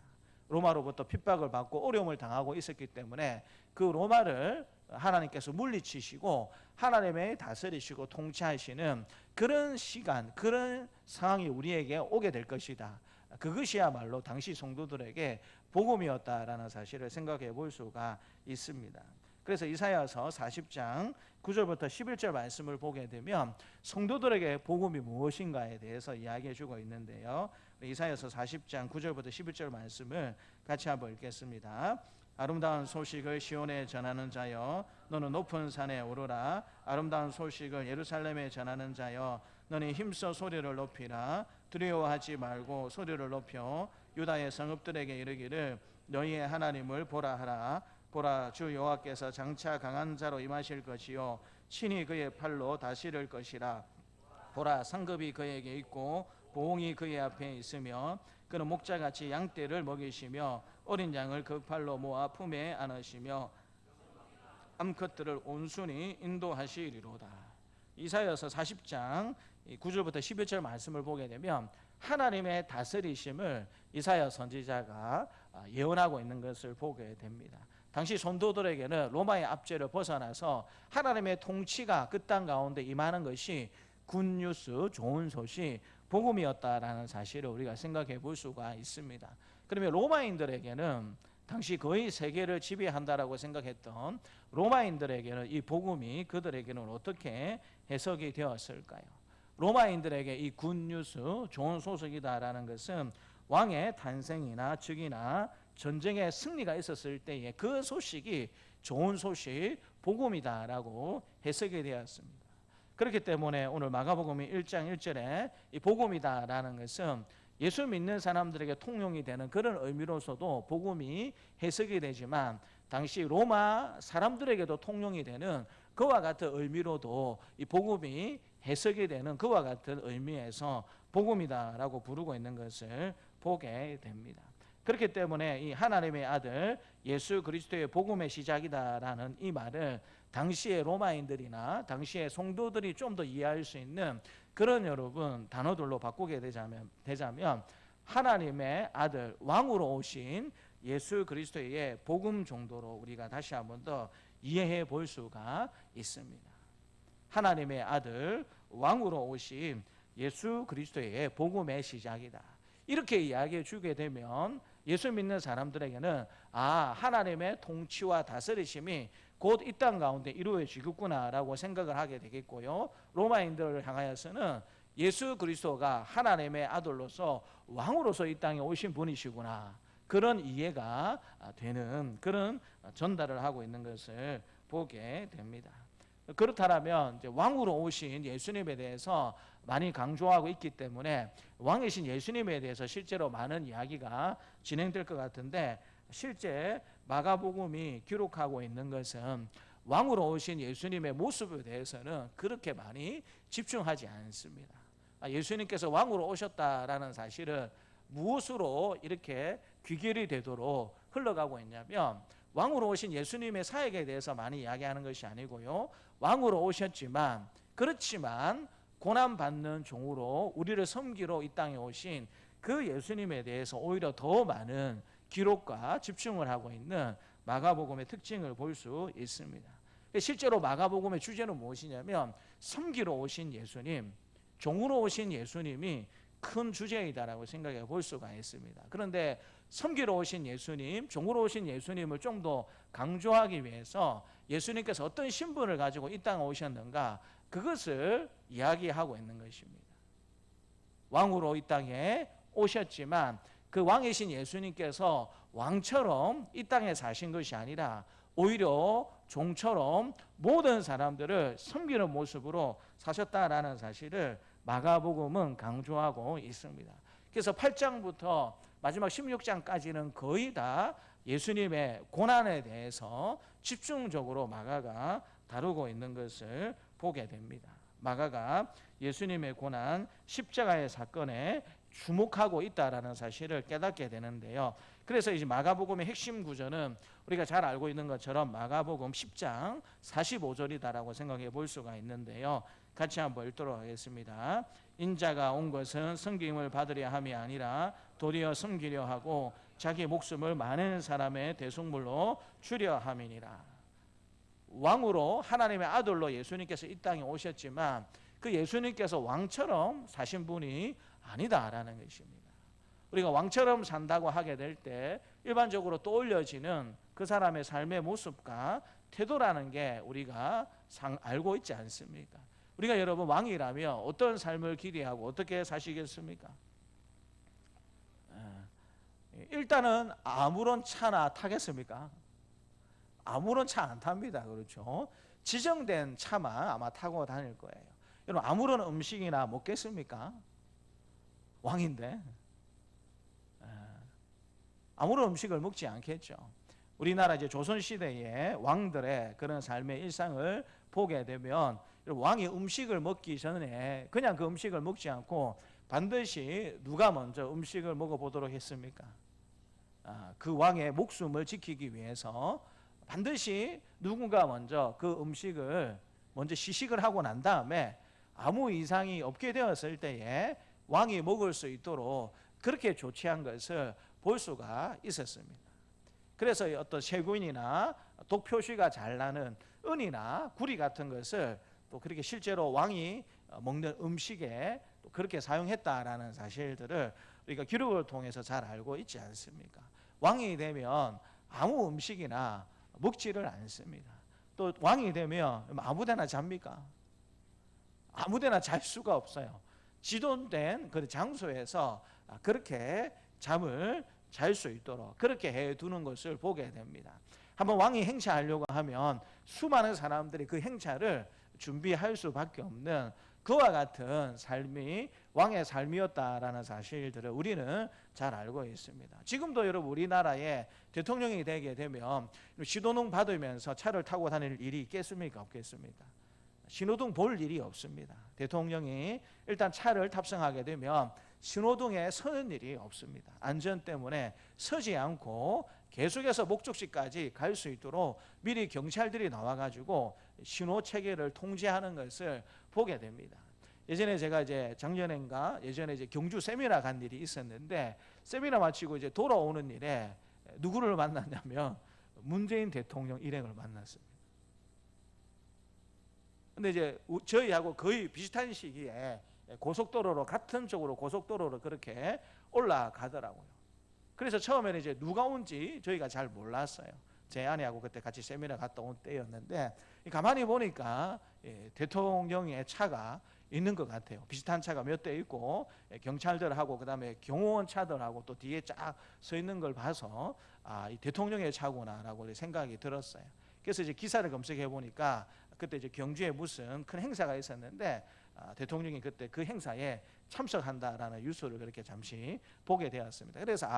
로마로부터 핍박을 받고 어려움을 당하고 있었기 때문에 그 로마를 하나님께서 물리치시고 하나님의 다스리시고 통치하시는 그런 시간, 그런 상황이 우리에게 오게 될 것이다. 그것이야말로 당시 성도들에게 복음이었다라는 사실을 생각해 볼 수가 있습니다. 그래서 이사야서 40장 9절부터 11절 말씀을 보게 되면 성도들에게 복음이 무엇인가에 대해서 이야기해 주고 있는데요. 이사야서 40장 9절부터 11절 말씀을 같이 한번 읽겠습니다. 아름다운 소식을 시온에 전하는 자여 너는 높은 산에 오르라. 아름다운 소식을 예루살렘에 전하는 자여 너는 힘써 소리를 높이라. 두려워하지 말고 소리를 높여 유다의 성읍들에게 이르기를 너희의 하나님을 보라 하라. 보라 주 여호와께서 장차 강한 자로 임하실 것이요 친히 그의 팔로 다스릴 것이라. 보라 상급이 그에게 있고 보응이 그의 앞에 있으며 그는 목자같이 양떼를 먹이시며 어린 양을 그 팔로 모아 품에 안으시며 암컷들을 온순히 인도하시리로다. 이사야서 40장 9절부터 11절 말씀을 보게 되면 하나님의 다스리심을 이사야 선지자가 예언하고 있는 것을 보게 됩니다. 당시 성도들에게는 로마의 압제를 벗어나서 하나님의 통치가 그 땅 가운데 임하는 것이 굿뉴스, 좋은 소식, 복음이었다라는 사실을 우리가 생각해 볼 수가 있습니다. 그러면 로마인들에게는 당시 거의 세계를 지배한다라고 생각했던 로마인들에게는 이 복음이 그들에게는 어떻게 해석이 되었을까요? 로마인들에게 이 굿뉴스, 좋은 소식이다라는 것은 왕의 탄생이나 즉위나 전쟁의 승리가 있었을 때에 그 소식이 좋은 소식, 복음이다라고 해석이 되었습니다. 그렇기 때문에 오늘 마가복음 1장 1절에 이 복음이다라는 것은 예수 믿는 사람들에게 통용이 되는 그런 의미로서도 복음이 해석이 되지만 당시 로마 사람들에게도 통용이 되는 그와 같은 의미로도 이 복음이 해석이 되는 그와 같은 의미에서 복음이다라고 부르고 있는 것을 보게 됩니다. 그렇기 때문에 이 하나님의 아들 예수 그리스도의 복음의 시작이다라는 이 말을 당시의 로마인들이나 당시의 성도들이 좀 더 이해할 수 있는 그런 여러분 단어들로 바꾸게 되자면 하나님의 아들 왕으로 오신 예수 그리스도의 복음 정도로 우리가 다시 한번 더 이해해 볼 수가 있습니다. 하나님의 아들 왕으로 오신 예수 그리스도의 복음의 시작이다. 이렇게 이야기해 주게 되면 예수 믿는 사람들에게는 하나님의 통치와 다스리심이 곧 이 땅 가운데 이루어지겠구나라고 생각을 하게 되겠고요. 로마인들을 향하여서는 예수 그리스도가 하나님의 아들로서 왕으로서 이 땅에 오신 분이시구나, 그런 이해가 되는 그런 전달을 하고 있는 것을 보게 됩니다. 그렇다면 이제 왕으로 오신 예수님에 대해서 많이 강조하고 있기 때문에 왕이신 예수님에 대해서 실제로 많은 이야기가 진행될 것 같은데, 실제 마가복음이 기록하고 있는 것은 왕으로 오신 예수님의 모습에 대해서는 그렇게 많이 집중하지 않습니다. 예수님께서 왕으로 오셨다라는 사실은 무엇으로 이렇게 귀결이 되도록 흘러가고 있냐면, 왕으로 오신 예수님의 사역에 대해서 많이 이야기하는 것이 아니고요, 왕으로 오셨지만 그렇지만 고난받는 종으로 우리를 섬기러 이 땅에 오신 그 예수님에 대해서 오히려 더 많은 기록과 집중을 하고 있는 마가복음의 특징을 볼 수 있습니다. 실제로 마가복음의 주제는 무엇이냐면 섬기러 오신 예수님, 종으로 오신 예수님이 큰 주제이다라고 생각해 볼 수가 있습니다. 그런데 섬기러 오신 예수님, 종으로 오신 예수님을 좀 더 강조하기 위해서 예수님께서 어떤 신분을 가지고 이 땅에 오셨는가, 그것을 이야기하고 있는 것입니다. 왕으로 이 땅에 오셨지만 그 왕이신 예수님께서 왕처럼 이 땅에 사신 것이 아니라 오히려 종처럼 모든 사람들을 섬기는 모습으로 사셨다라는 사실을 마가복음은 강조하고 있습니다. 그래서 8장부터 마지막 16장까지는 거의 다 예수님의 고난에 대해서 집중적으로 마가가 다루고 있는 것을 보게 됩니다. 마가가 예수님의 고난, 십자가의 사건에 주목하고 있다라는 사실을 깨닫게 되는데요. 그래서 이제 마가복음의 핵심 구조는 우리가 잘 알고 있는 것처럼 마가복음 10장 45절이다라고 생각해 볼 수가 있는데요. 같이 한번 읽도록 하겠습니다. 인자가 온 것은 섬김을 받으려 함이 아니라 도리어 섬기려 하고 자기 목숨을 많은 사람의 대속물로 주려 함이니라. 왕으로 하나님의 아들로 예수님께서 이 땅에 오셨지만 그 예수님께서 왕처럼 사신 분이 아니다라는 것입니다. 우리가 왕처럼 산다고 하게 될 때 일반적으로 떠올려지는 그 사람의 삶의 모습과 태도라는 게 우리가 알고 있지 않습니까? 우리가 여러분 왕이라면 어떤 삶을 기대하고 어떻게 사시겠습니까? 일단은 아무런 차나 타겠습니까? 아무런 차 안 탑니다. 그렇죠? 지정된 차만 아마 타고 다닐 거예요. 여러분 아무런 음식이나 먹겠습니까? 왕인데 아무런 음식을 먹지 않겠죠. 우리나라 이제 조선 시대의 왕들의 그런 삶의 일상을 보게 되면 왕이 음식을 먹기 전에 그냥 그 음식을 먹지 않고 반드시 누가 먼저 음식을 먹어보도록 했습니까? 그 왕의 목숨을 지키기 위해서 반드시 누군가 먼저 그 음식을 먼저 시식을 하고 난 다음에 아무 이상이 없게 되었을 때에 왕이 먹을 수 있도록 그렇게 조치한 것을 볼 수가 있었습니다. 그래서 어떤 쇠구인이나 독표시가 잘 나는 은이나 구리 같은 것을 또 그렇게 실제로 왕이 먹는 음식에 또 그렇게 사용했다라는 사실들을 우리가 기록을 통해서 잘 알고 있지 않습니까? 왕이 되면 아무 음식이나 먹지를 않습니다. 또 왕이 되면 아무데나 잡니까? 아무데나 잘 수가 없어요. 지도된 그 장소에서 그렇게 잠을 잘 수 있도록 그렇게 해두는 것을 보게 됩니다. 한번 왕이 행차하려고 하면 수많은 사람들이 그 행차를 준비할 수밖에 없는 그와 같은 삶이 왕의 삶이었다라는 사실들을 우리는 잘 알고 있습니다. 지금도 여러분 우리나라에 대통령이 되게 되면 신호등 받으면서 차를 타고 다닐 일이 있겠습니까? 없겠습니까? 신호등 볼 일이 없습니다. 대통령이 일단 차를 탑승하게 되면 신호등에 서는 일이 없습니다. 안전 때문에 서지 않고 계속해서 목적지까지 갈 수 있도록 미리 경찰들이 나와가지고 신호 체계를 통제하는 것을 보게 됩니다. 예전에 제가 이제 작년인가 예전에 이제 경주 세미나 간 일이 있었는데 세미나 마치고 이제 돌아오는 일에 누구를 만났냐면 문재인 대통령 일행을 만났습니다. 근데 이제 저희하고 거의 비슷한 시기에 고속도로로 같은 쪽으로 고속도로로 그렇게 올라가더라고요. 그래서 처음에는 이제 누가 온지 저희가 잘 몰랐어요. 제 아내하고 그때 같이 세미나 갔다 온 때였는데 가만히 보니까 대통령의 차가 있는 것 같아요. 비슷한 차가 몇 대 있고 경찰들하고 그다음에 경호원 차들하고 또 뒤에 쫙 서 있는 걸 봐서 이 대통령의 차구나라고 생각이 들었어요. 그래서 이제 기사를 검색해 보니까 그때 이제 경주에 무슨 큰 행사가 있었는데 대통령이 그때 그 행사에 참석한다라는 뉴스를 그렇게 잠시 보게 되었습니다. 그래서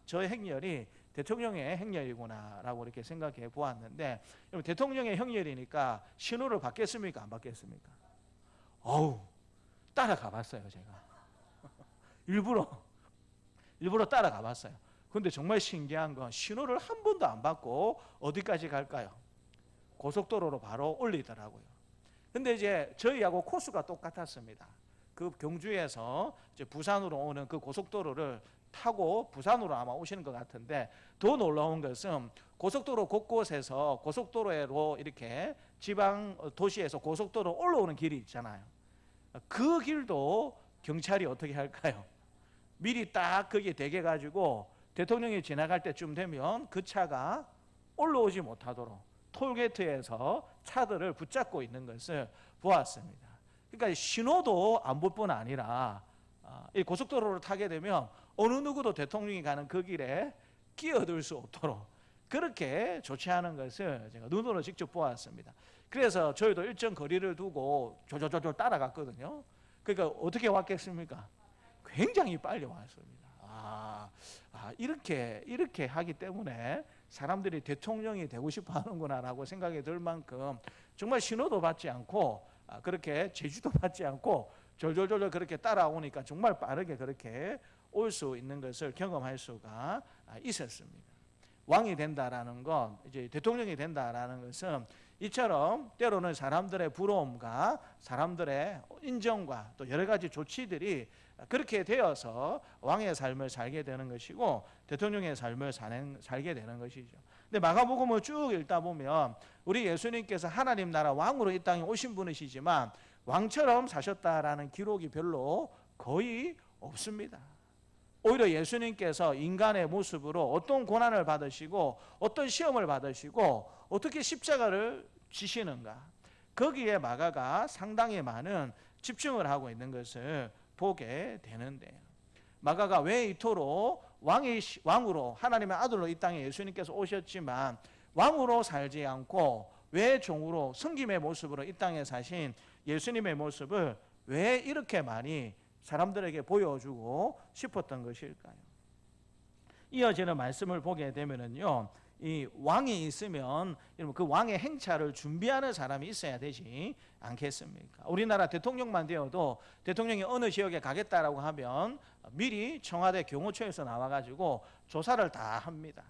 저 행렬이 대통령의 행렬이구나라고 이렇게 생각해 보았는데, 여러분 대통령의 행렬이니까 신호를 받겠습니까? 안 받겠습니까? 따라가 봤어요. 제가 일부러 따라가 봤어요. 근데 정말 신기한 건 신호를 한 번도 안 받고 어디까지 갈까요? 고속도로로 바로 올리더라고요. 근데 이제 저희하고 코스가 똑같았습니다. 그 경주에서 이제 부산으로 오는 그 고속도로를 타고 부산으로 아마 오시는 것 같은데, 더 놀라운 것은 고속도로 곳곳에서 고속도로로 이렇게 지방 도시에서 고속도로 올라오는 길이 있잖아요. 그 길도 경찰이 어떻게 할까요? 미리 딱 거기에 대게 가지고 대통령이 지나갈 때쯤 되면 그 차가 올라오지 못하도록 톨게이트에서 차들을 붙잡고 있는 것을 보았습니다. 그러니까 신호도 안 볼 뿐 아니라 이 고속도로를 타게 되면 어느 누구도 대통령이 가는 그 길에 끼어들 수 없도록 그렇게 조치하는 것을 제가 눈으로 직접 보았습니다. 그래서 저희도 일정 거리를 두고 조조조조 따라갔거든요. 그러니까 어떻게 왔겠습니까? 굉장히 빨리 왔습니다. 이렇게 하기 때문에 사람들이 대통령이 되고 싶어 하는구나라고 생각이 들 만큼 정말 신호도 받지 않고 그렇게 제주도 받지 않고 졸졸졸 그렇게 따라오니까 정말 빠르게 그렇게 올 수 있는 것을 경험할 수가 있었습니다. 왕이 된다라는 것, 이제 대통령이 된다라는 것은 이처럼 때로는 사람들의 부러움과 사람들의 인정과 또 여러 가지 조치들이 그렇게 되어서 왕의 삶을 살게 되는 것이고 대통령의 삶을 살게 되는 것이죠. 근데 마가복음을 쭉 읽다 보면 우리 예수님께서 하나님 나라 왕으로 이 땅에 오신 분이시지만 왕처럼 사셨다라는 기록이 별로 거의 없습니다. 오히려 예수님께서 인간의 모습으로 어떤 고난을 받으시고 어떤 시험을 받으시고 어떻게 십자가를 지시는가, 거기에 마가가 상당히 많은 집중을 하고 있는 것을 보게 되는데요. 마가가 왜 이토록 왕으로 하나님의 아들로 이 땅에 예수님께서 오셨지만 왕으로 살지 않고 왜 종으로 섬김의 모습으로 이 땅에 사신 예수님의 모습을 왜 이렇게 많이 사람들에게 보여주고 싶었던 것일까요? 이어지는 말씀을 보게 되면은요, 이 왕이 있으면 그 왕의 행차를 준비하는 사람이 있어야 되지 않겠습니까? 우리나라 대통령만 되어도 대통령이 어느 지역에 가겠다라고 하면 미리 청와대 경호처에서 나와가지고 조사를 다 합니다.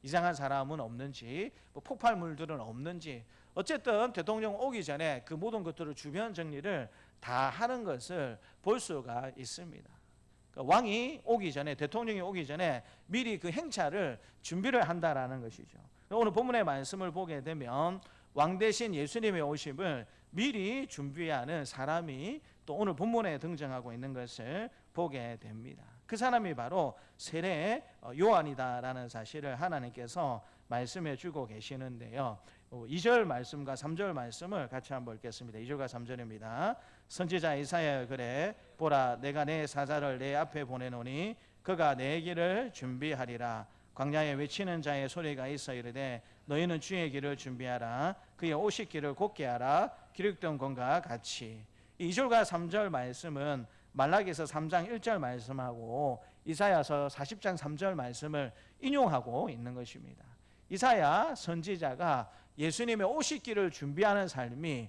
이상한 사람은 없는지, 폭발물들은 없는지, 어쨌든 대통령 오기 전에 그 모든 것들을 주변 정리를 다 하는 것을 볼 수가 있습니다. 왕이 오기 전에, 대통령이 오기 전에 미리 그 행차를 준비를 한다라는 것이죠. 오늘 본문의 말씀을 보게 되면 왕 대신 예수님의 오심을 미리 준비하는 사람이 또 오늘 본문에 등장하고 있는 것을 보게 됩니다. 그 사람이 바로 세례 요한이다라는 사실을 하나님께서 말씀해 주고 계시는데요. 2절 말씀과 3절 말씀을 같이 한번 읽겠습니다. 2절과 3절입니다. 선지자 이사야여 그래 보라 내가 내 사자를 내 앞에 보내노니 그가 내 길을 준비하리라. 광야에 외치는 자의 소리가 있어 이르되 너희는 주의 길을 준비하라. 그의 오실 길을 곧게 하라. 기록된 것과 같이. 2절과 3절 말씀은 말라기서 3장 1절 말씀하고 이사야서 40장 3절 말씀을 인용하고 있는 것입니다. 이사야 선지자가 예수님의 오실 길을 준비하는 사람이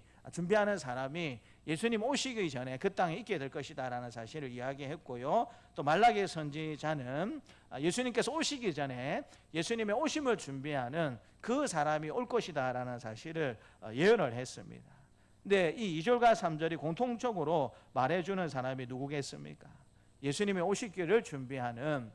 예수님 오시기 전에 그 땅에 있게 될 것이다라는 사실을 이야기했고요. 또 말라기 선지자는 예수님께서 오시기 전에 예수님의 오심을 준비하는 그 사람이 올 것이다라는 사실을 예언을 했습니다. 근데 이 2절과 3절이 공통적으로 말해주는 사람이 누구겠습니까? 예수님의 오실 길을 준비하는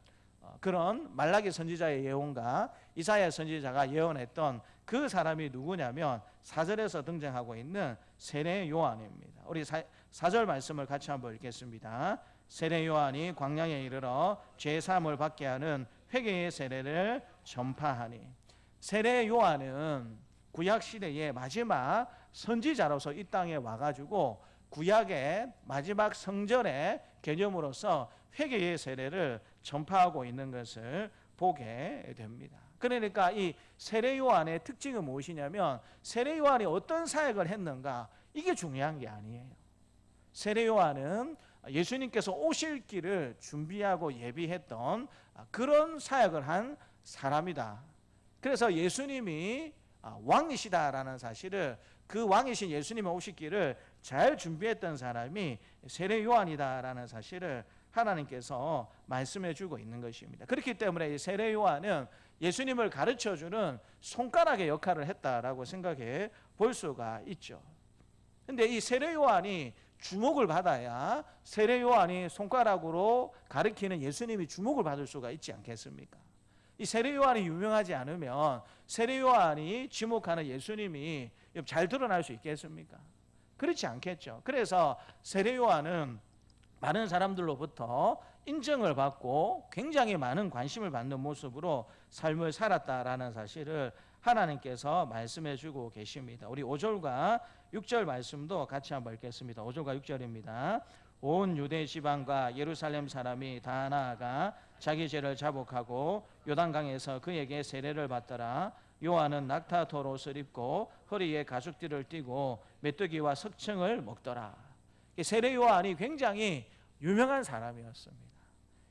그런 말라기 선지자의 예언과 이사야 선지자가 예언했던 그 사람이 누구냐면 4절에서 등장하고 있는 세례 요한입니다. 우리 4절 말씀을 같이 한번 읽겠습니다. 세례 요한이 광야에 이르러 죄 사함을 받게 하는 회개의 세례를 전파하니. 세례 요한은 구약 시대의 마지막 선지자로서 이 땅에 와가지고 구약의 마지막 성전의 개념으로서 회개의 세례를 전파하고 있는 것을 보게 됩니다. 그러니까 이 세례 요한의 특징은 무엇이냐면 세례 요한이 어떤 사역을 했는가 이게 중요한 게 아니에요. 세례 요한은 예수님께서 오실 길을 준비하고 예비했던 그런 사역을 한 사람이다. 그래서 예수님이 왕이시다라는 사실을, 그 왕이신 예수님의 오실 길을 잘 준비했던 사람이 세례 요한이다라는 사실을 하나님께서 말씀해 주고 있는 것입니다. 그렇기 때문에 이 세례 요한은 예수님을 가르쳐주는 손가락의 역할을 했다라고 생각해 볼 수가 있죠. 근데 이 세례 요한이 주목을 받아야 세례 요한이 손가락으로 가르치는 예수님이 주목을 받을 수가 있지 않겠습니까? 이 세례 요한이 유명하지 않으면 세례 요한이 지목하는 예수님이 잘 드러날 수 있겠습니까? 그렇지 않겠죠. 그래서 세례 요한은 많은 사람들로부터 인정을 받고 굉장히 많은 관심을 받는 모습으로 삶을 살았다라는 사실을 하나님께서 말씀해 주고 계십니다. 우리 5절과 6절 말씀도 같이 한번 읽겠습니다. 5절과 6절입니다. 온 유대 지방과 예루살렘 사람이 다 나아가 자기 죄를 자복하고 요단강에서 그에게 세례를 받더라. 요한은 낙타 옷을 입고 허리에 가죽띠를 띠고 메뚜기와 석청을 먹더라. 세례 요한이 굉장히 유명한 사람이었습니다.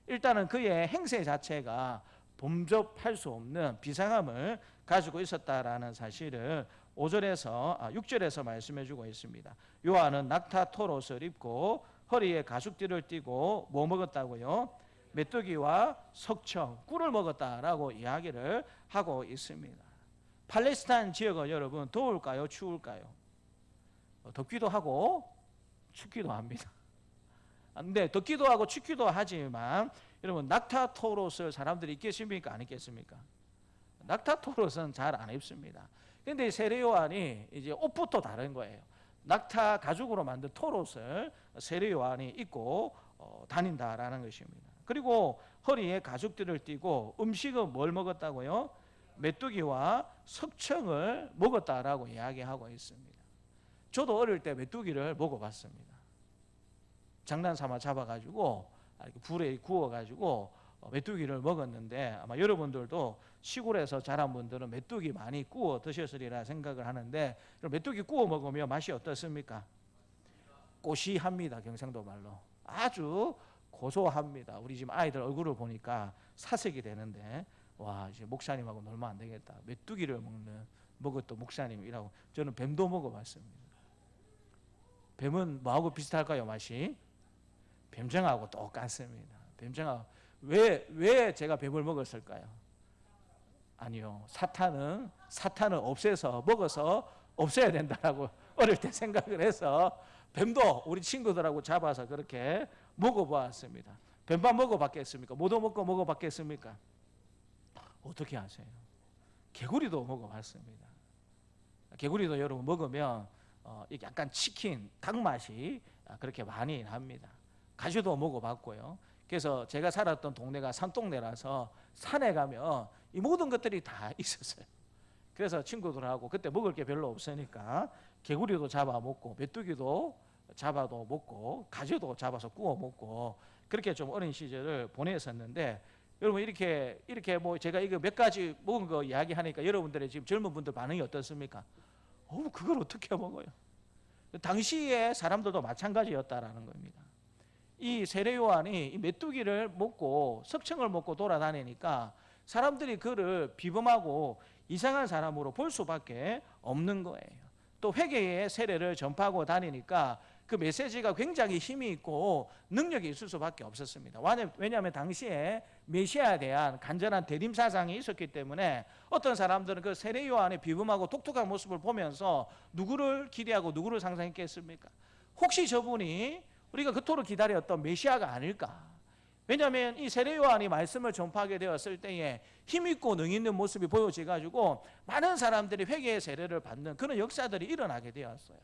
일단은 그의 행세 자체가 범접할 수 없는 비상함을 가지고 있었다라는 사실을 6절에서 말씀해 주고 있습니다. 요한은 낙타 털옷을 입고 허리에 가죽띠를 띠고 뭐 먹었다고요? 메뚜기와 석청, 꿀을 먹었다라고 이야기를 하고 있습니다. 팔레스타인 지역은 여러분 더울까요? 추울까요? 덥기도 하고 춥기도 합니다. 근데 덥기도 하고 춥기도 하지만 여러분 낙타 털옷을 사람들이 입겠습니까? 안 입겠습니까? 낙타 털옷은 잘 안 입습니다. 그런데 세례 요한이 이제 옷부터 다른 거예요. 낙타 가죽으로 만든 털옷을 세례 요한이 입고 다닌다라는 것입니다. 그리고 허리에 가죽들을 띠고 음식은 뭘 먹었다고요? 메뚜기와 석청을 먹었다라고 이야기하고 있습니다. 저도 어릴 때 메뚜기를 먹어봤습니다. 장난삼아 잡아가지고 불에 구워가지고 메뚜기를 먹었는데 아마 여러분들도 시골에서 자란 분들은 메뚜기 많이 구워 드셨으리라 생각을 하는데 메뚜기 구워 먹으면 맛이 어떻습니까? 꼬시합니다. 경상도 말로 아주 고소합니다. 우리 지금 아이들 얼굴을 보니까 사색이 되는데 와 이제 목사님하고 놀면 안 되겠다. 메뚜기를 먹었던 목사님이라고. 저는 뱀도 먹어봤습니다. 뱀은 뭐하고 비슷할까요? 맛이 뱀장하고 똑같습니다. 뱀장하고 왜 제가 뱀을 먹었을까요? 아니요. 사탄은 없애서 먹어서 없애야 된다라고 어릴 때 생각을 해서 뱀도 우리 친구들하고 잡아서 그렇게 먹어보았습니다. 뱀밥 먹어봤겠습니까? 뭐도 먹어봤겠습니까? 어떻게 아세요? 개구리도 먹어봤습니다. 개구리도 여러분 먹으면 약간 치킨, 닭 맛이 그렇게 많이 납니다. 가지도 먹어봤고요. 그래서 제가 살았던 동네가 산동네라서 산에 가면 이 모든 것들이 다 있었어요. 그래서 친구들하고 그때 먹을 게 별로 없으니까 개구리도 잡아 먹고 메뚜기도 잡아도 먹고 가지도 잡아서 구워 먹고 그렇게 좀 어린 시절을 보냈었는데 여러분 이렇게 뭐 제가 이거 몇 가지 먹은 거 이야기하니까 여러분들의 지금 젊은 분들 반응이 어떻습니까? 그걸 어떻게 먹어요? 당시에 사람들도 마찬가지였다라는 겁니다. 이 세례 요한이 이 메뚜기를 먹고 석청을 먹고 돌아다니니까 사람들이 그를 비범하고 이상한 사람으로 볼 수밖에 없는 거예요. 또 회개의 세례를 전파하고 다니니까 그 메시지가 굉장히 힘이 있고 능력이 있을 수밖에 없었습니다. 왜냐하면 당시에 메시아에 대한 간절한 대림 사상이 있었기 때문에 어떤 사람들은 그 세례 요한의 비범하고 독특한 모습을 보면서 누구를 기대하고 누구를 상상했겠습니까? 혹시 저분이 우리가 그토록 기다렸던 메시아가 아닐까? 왜냐하면 이 세례 요한이 말씀을 전파하게 되었을 때에 힘있고 능있는 모습이 보여져가지고 많은 사람들이 회개의 세례를 받는 그런 역사들이 일어나게 되었어요.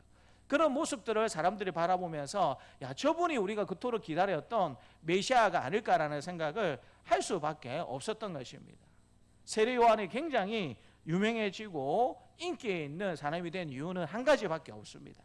그런 모습들을 사람들이 바라보면서 야, 저분이 우리가 그토록 기다렸던 메시아가 아닐까라는 생각을 할 수밖에 없었던 것입니다. 세례 요한이 굉장히 유명해지고 인기 있는 사람이 된 이유는 한 가지밖에 없습니다.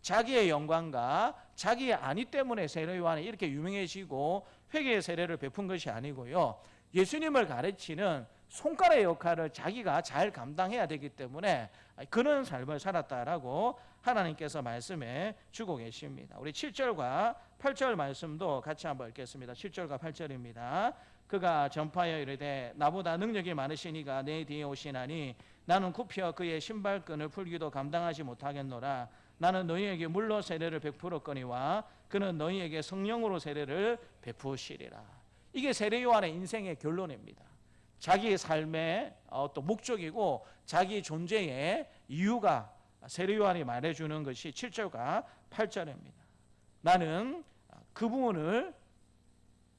자기의 영광과 자기의 안위 때문에 세례 요한이 이렇게 유명해지고 회개의 세례를 베푼 것이 아니고요, 예수님을 가르치는 손가락의 역할을 자기가 잘 감당해야 되기 때문에 그런 삶을 살았다라고 하나님께서 말씀해 주고 계십니다. 우리 7절과 8절 말씀도 같이 한번 읽겠습니다. 7절과 8절입니다. 그가 전파하여 이르되 나보다 능력이 많으시니가 내 뒤에 오시나니 나는 굽혀 그의 신발끈을 풀기도 감당하지 못하겠노라. 나는 너희에게 물로 세례를 베풀었거니와 그는 너희에게 성령으로 세례를 베푸시리라. 이게 세례 요한의 인생의 결론입니다. 자기의 삶의 어떤 목적이고 자기 존재의 이유가 세례 요한이 말해주는 것이 7절과 8절입니다. 나는 그분을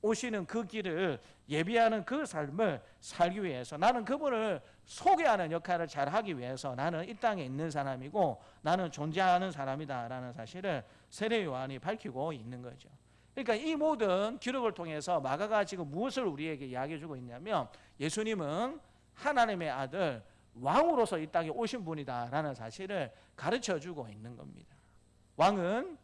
오시는 그 길을 예비하는 그 삶을 살기 위해서, 나는 그분을 소개하는 역할을 잘 하기 위해서 나는 이 땅에 있는 사람이고 나는 존재하는 사람이다라는 사실을 세례 요한이 밝히고 있는 거죠. 그러니까 이 모든 기록을 통해서 마가가 지금 무엇을 우리에게 이야기해 주고 있냐면, 예수님은 하나님의 아들 왕으로서 이 땅에 오신 분이다라는 사실을 가르쳐 주고 있는 겁니다. 왕은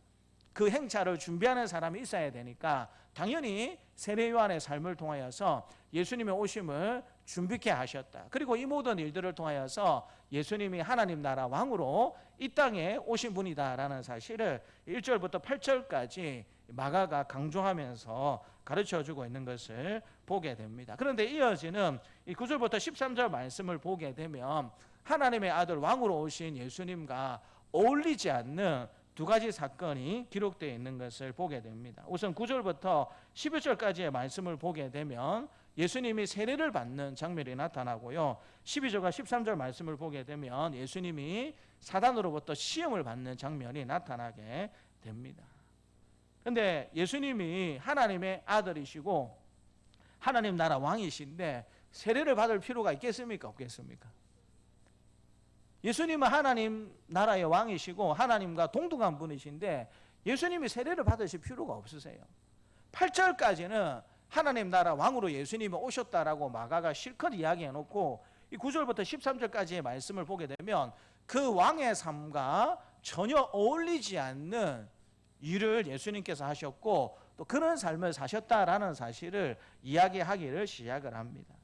그 행차를 준비하는 사람이 있어야 되니까 당연히 세례 요한의 삶을 통하여서 예수님의 오심을 준비케 하셨다. 그리고 이 모든 일들을 통하여서 예수님이 하나님 나라 왕으로 이 땅에 오신 분이다라는 사실을 1절부터 8절까지 마가가 강조하면서 가르쳐주고 있는 것을 보게 됩니다. 그런데 이어지는 이 9절부터 13절 말씀을 보게 되면 하나님의 아들 왕으로 오신 예수님과 어울리지 않는 두 가지 사건이 기록되어 있는 것을 보게 됩니다. 우선 9절부터 11절까지의 말씀을 보게 되면 예수님이 세례를 받는 장면이 나타나고요, 12절과 13절 말씀을 보게 되면 예수님이 사단으로부터 시험을 받는 장면이 나타나게 됩니다. 그런데 예수님이 하나님의 아들이시고 하나님 나라 왕이신데 세례를 받을 필요가 있겠습니까? 없겠습니까? 예수님은 하나님 나라의 왕이시고 하나님과 동등한 분이신데 예수님이 세례를 받으실 필요가 없으세요. 8절까지는 하나님 나라 왕으로 예수님이 오셨다라고 마가가 실컷 이야기해 놓고 이 9절부터 13절까지의 말씀을 보게 되면 그 왕의 삶과 전혀 어울리지 않는 일을 예수님께서 하셨고 또 그런 삶을 사셨다라는 사실을 이야기하기를 시작을 합니다.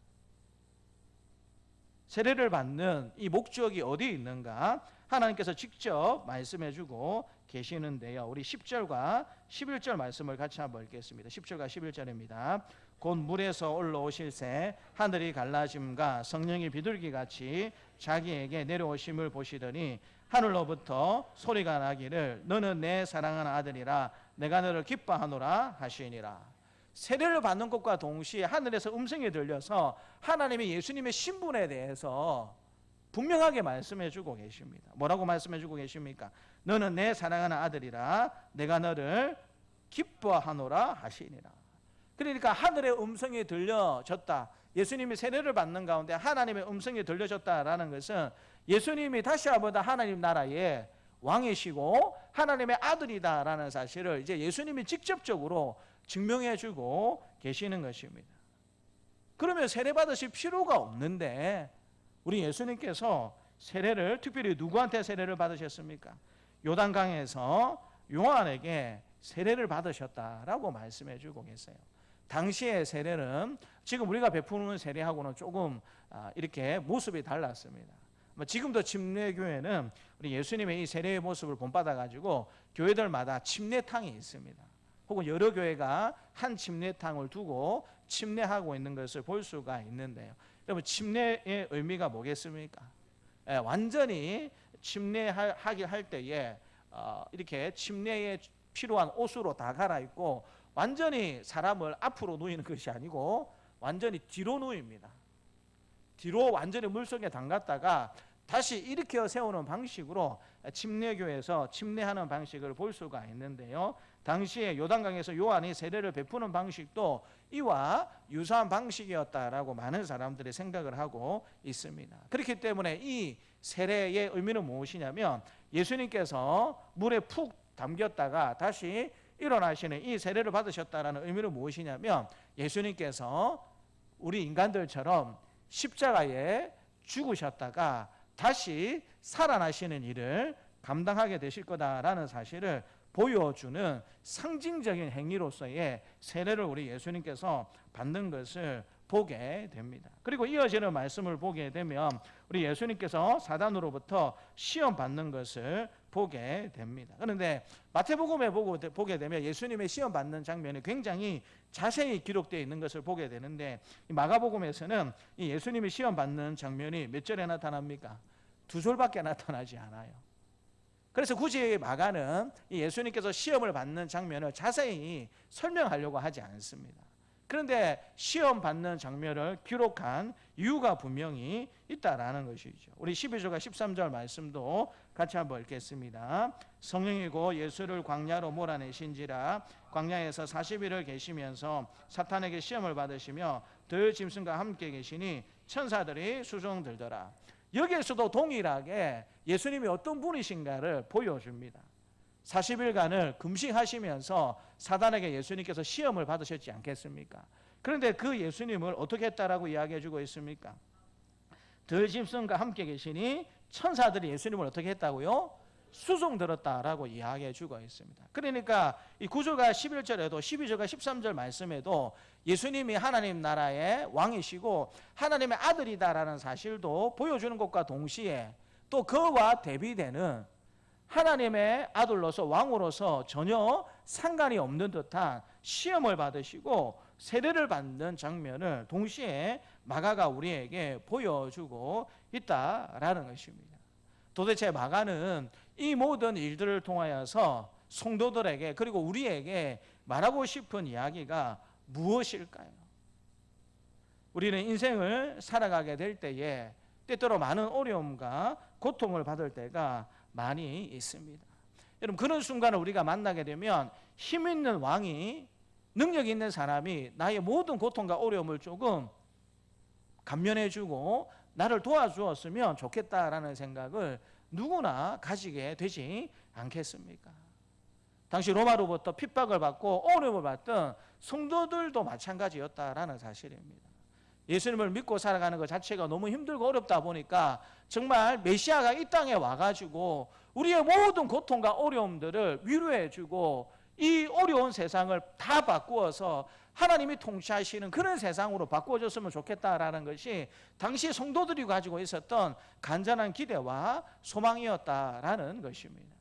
세례를 받는 이 목적이 어디 있는가 하나님께서 직접 말씀해 주고 계시는데요, 우리 10절과 11절 말씀을 같이 한번 읽겠습니다. 10절과 11절입니다. 곧 물에서 올라오실새 하늘이 갈라짐과 성령이 비둘기같이 자기에게 내려오심을 보시더니 하늘로부터 소리가 나기를 너는 내 사랑하는 아들이라 내가 너를 기뻐하노라 하시니라. 세례를 받는 것과 동시에 하늘에서 음성이 들려서 하나님이 예수님의 신분에 대해서 분명하게 말씀해 주고 계십니다. 뭐라고 말씀해 주고 계십니까? 너는 내 사랑하는 아들이라 내가 너를 기뻐하노라 하시니라. 그러니까 하늘의 음성이 들려졌다, 예수님이 세례를 받는 가운데 하나님의 음성이 들려졌다라는 것은 예수님이 다시 한번 하나님 나라의 왕이시고 하나님의 아들이다라는 사실을 이제 예수님이 직접적으로 증명해 주고 계시는 것입니다. 그러면 세례 받으실 필요가 없는데 우리 예수님께서 세례를 특별히 누구한테 세례를 받으셨습니까? 요단강에서 요한에게 세례를 받으셨다라고 말씀해 주고 계세요. 당시의 세례는 지금 우리가 베푸는 세례하고는 조금 이렇게 모습이 달랐습니다. 지금도 침례교회는 우리 예수님의 이 세례의 모습을 본받아 가지고 교회들마다 침례탕이 있습니다. 혹은 여러 교회가 한 침례탕을 두고 침례하고 있는 것을 볼 수가 있는데요. 여러분, 침례의 의미가 뭐겠습니까? 완전히 침례하게 할 때에 이렇게 침례에 필요한 옷으로 다 갈아입고 완전히 사람을 앞으로 누이는 것이 아니고 완전히 뒤로 누입니다. 뒤로 완전히 물속에 담갔다가 다시 일으켜 세우는 방식으로 침례교에서 침례하는 방식을 볼 수가 있는데요, 당시에 요단강에서 요한이 세례를 베푸는 방식도 이와 유사한 방식이었다라고 많은 사람들이 생각을 하고 있습니다. 그렇기 때문에 이 세례의 의미는 무엇이냐면 예수님께서 물에 푹 담겼다가 다시 일어나시는 이 세례를 받으셨다라는 의미는 무엇이냐면 예수님께서 우리 인간들처럼 십자가에 죽으셨다가 다시 살아나시는 일을 감당하게 되실 거다라는 사실을 보여주는 상징적인 행위로서의 세례를 우리 예수님께서 받는 것을 보게 됩니다. 그리고 이어지는 말씀을 보게 되면 우리 예수님께서 사단으로부터 시험 받는 것을 보게 됩니다. 그런데 마태복음에 보게 되면 예수님의 시험 받는 장면이 굉장히 자세히 기록되어 있는 것을 보게 되는데 이 마가복음에서는 이 예수님이 시험 받는 장면이 몇 절에 나타납니까? 2절밖에 나타나지 않아요. 그래서 굳이 마가는 이 예수님께서 시험을 받는 장면을 자세히 설명하려고 하지 않습니다. 그런데 시험 받는 장면을 기록한 이유가 분명히 있다라는 것이죠. 우리 12절과 13절 말씀도 같이 한번 읽겠습니다. 성령이고 예수를 광야로 몰아내신지라 광야에서 40일을 계시면서 사탄에게 시험을 받으시며 들 짐승과 함께 계시니 천사들이 수종 들더라. 여기에서도 동일하게 예수님이 어떤 분이신가를 보여줍니다. 40일간을 금식하시면서 사단에게 예수님께서 시험을 받으셨지 않겠습니까? 그런데 그 예수님을 어떻게 했다라고 이야기해 주고 있습니까? 들짐승과 함께 계시니 천사들이 예수님을 어떻게 했다고요? 수종 들었다라고 이야기해 주고 있습니다. 그러니까 이 9절과 11절에도 12절과 13절 말씀에도 예수님이 하나님 나라의 왕이시고 하나님의 아들이다라는 사실도 보여주는 것과 동시에 또 그와 대비되는 하나님의 아들로서 왕으로서 전혀 상관이 없는 듯한 시험을 받으시고 세례를 받는 장면을 동시에 마가가 우리에게 보여주고 있다라는 것입니다. 도대체 마가는 이 모든 일들을 통하여서 성도들에게 그리고 우리에게 말하고 싶은 이야기가 무엇일까요? 우리는 인생을 살아가게 될 때에 때때로 많은 어려움과 고통을 받을 때가 많이 있습니다. 여러분 그런 순간을 우리가 만나게 되면 힘 있는 왕이 능력 있는 사람이 나의 모든 고통과 어려움을 조금 감면해주고 나를 도와주었으면 좋겠다라는 생각을 누구나 가지게 되지 않겠습니까? 당시 로마로부터 핍박을 받고 어려움을 받던 성도들도 마찬가지였다라는 사실입니다. 예수님을 믿고 살아가는 것 자체가 너무 힘들고 어렵다 보니까 정말 메시아가 이 땅에 와가지고 우리의 모든 고통과 어려움들을 위로해주고 이 어려운 세상을 다 바꾸어서 하나님이 통치하시는 그런 세상으로 바꿔줬으면 좋겠다라는 것이 당시 성도들이 가지고 있었던 간절한 기대와 소망이었다라는 것입니다.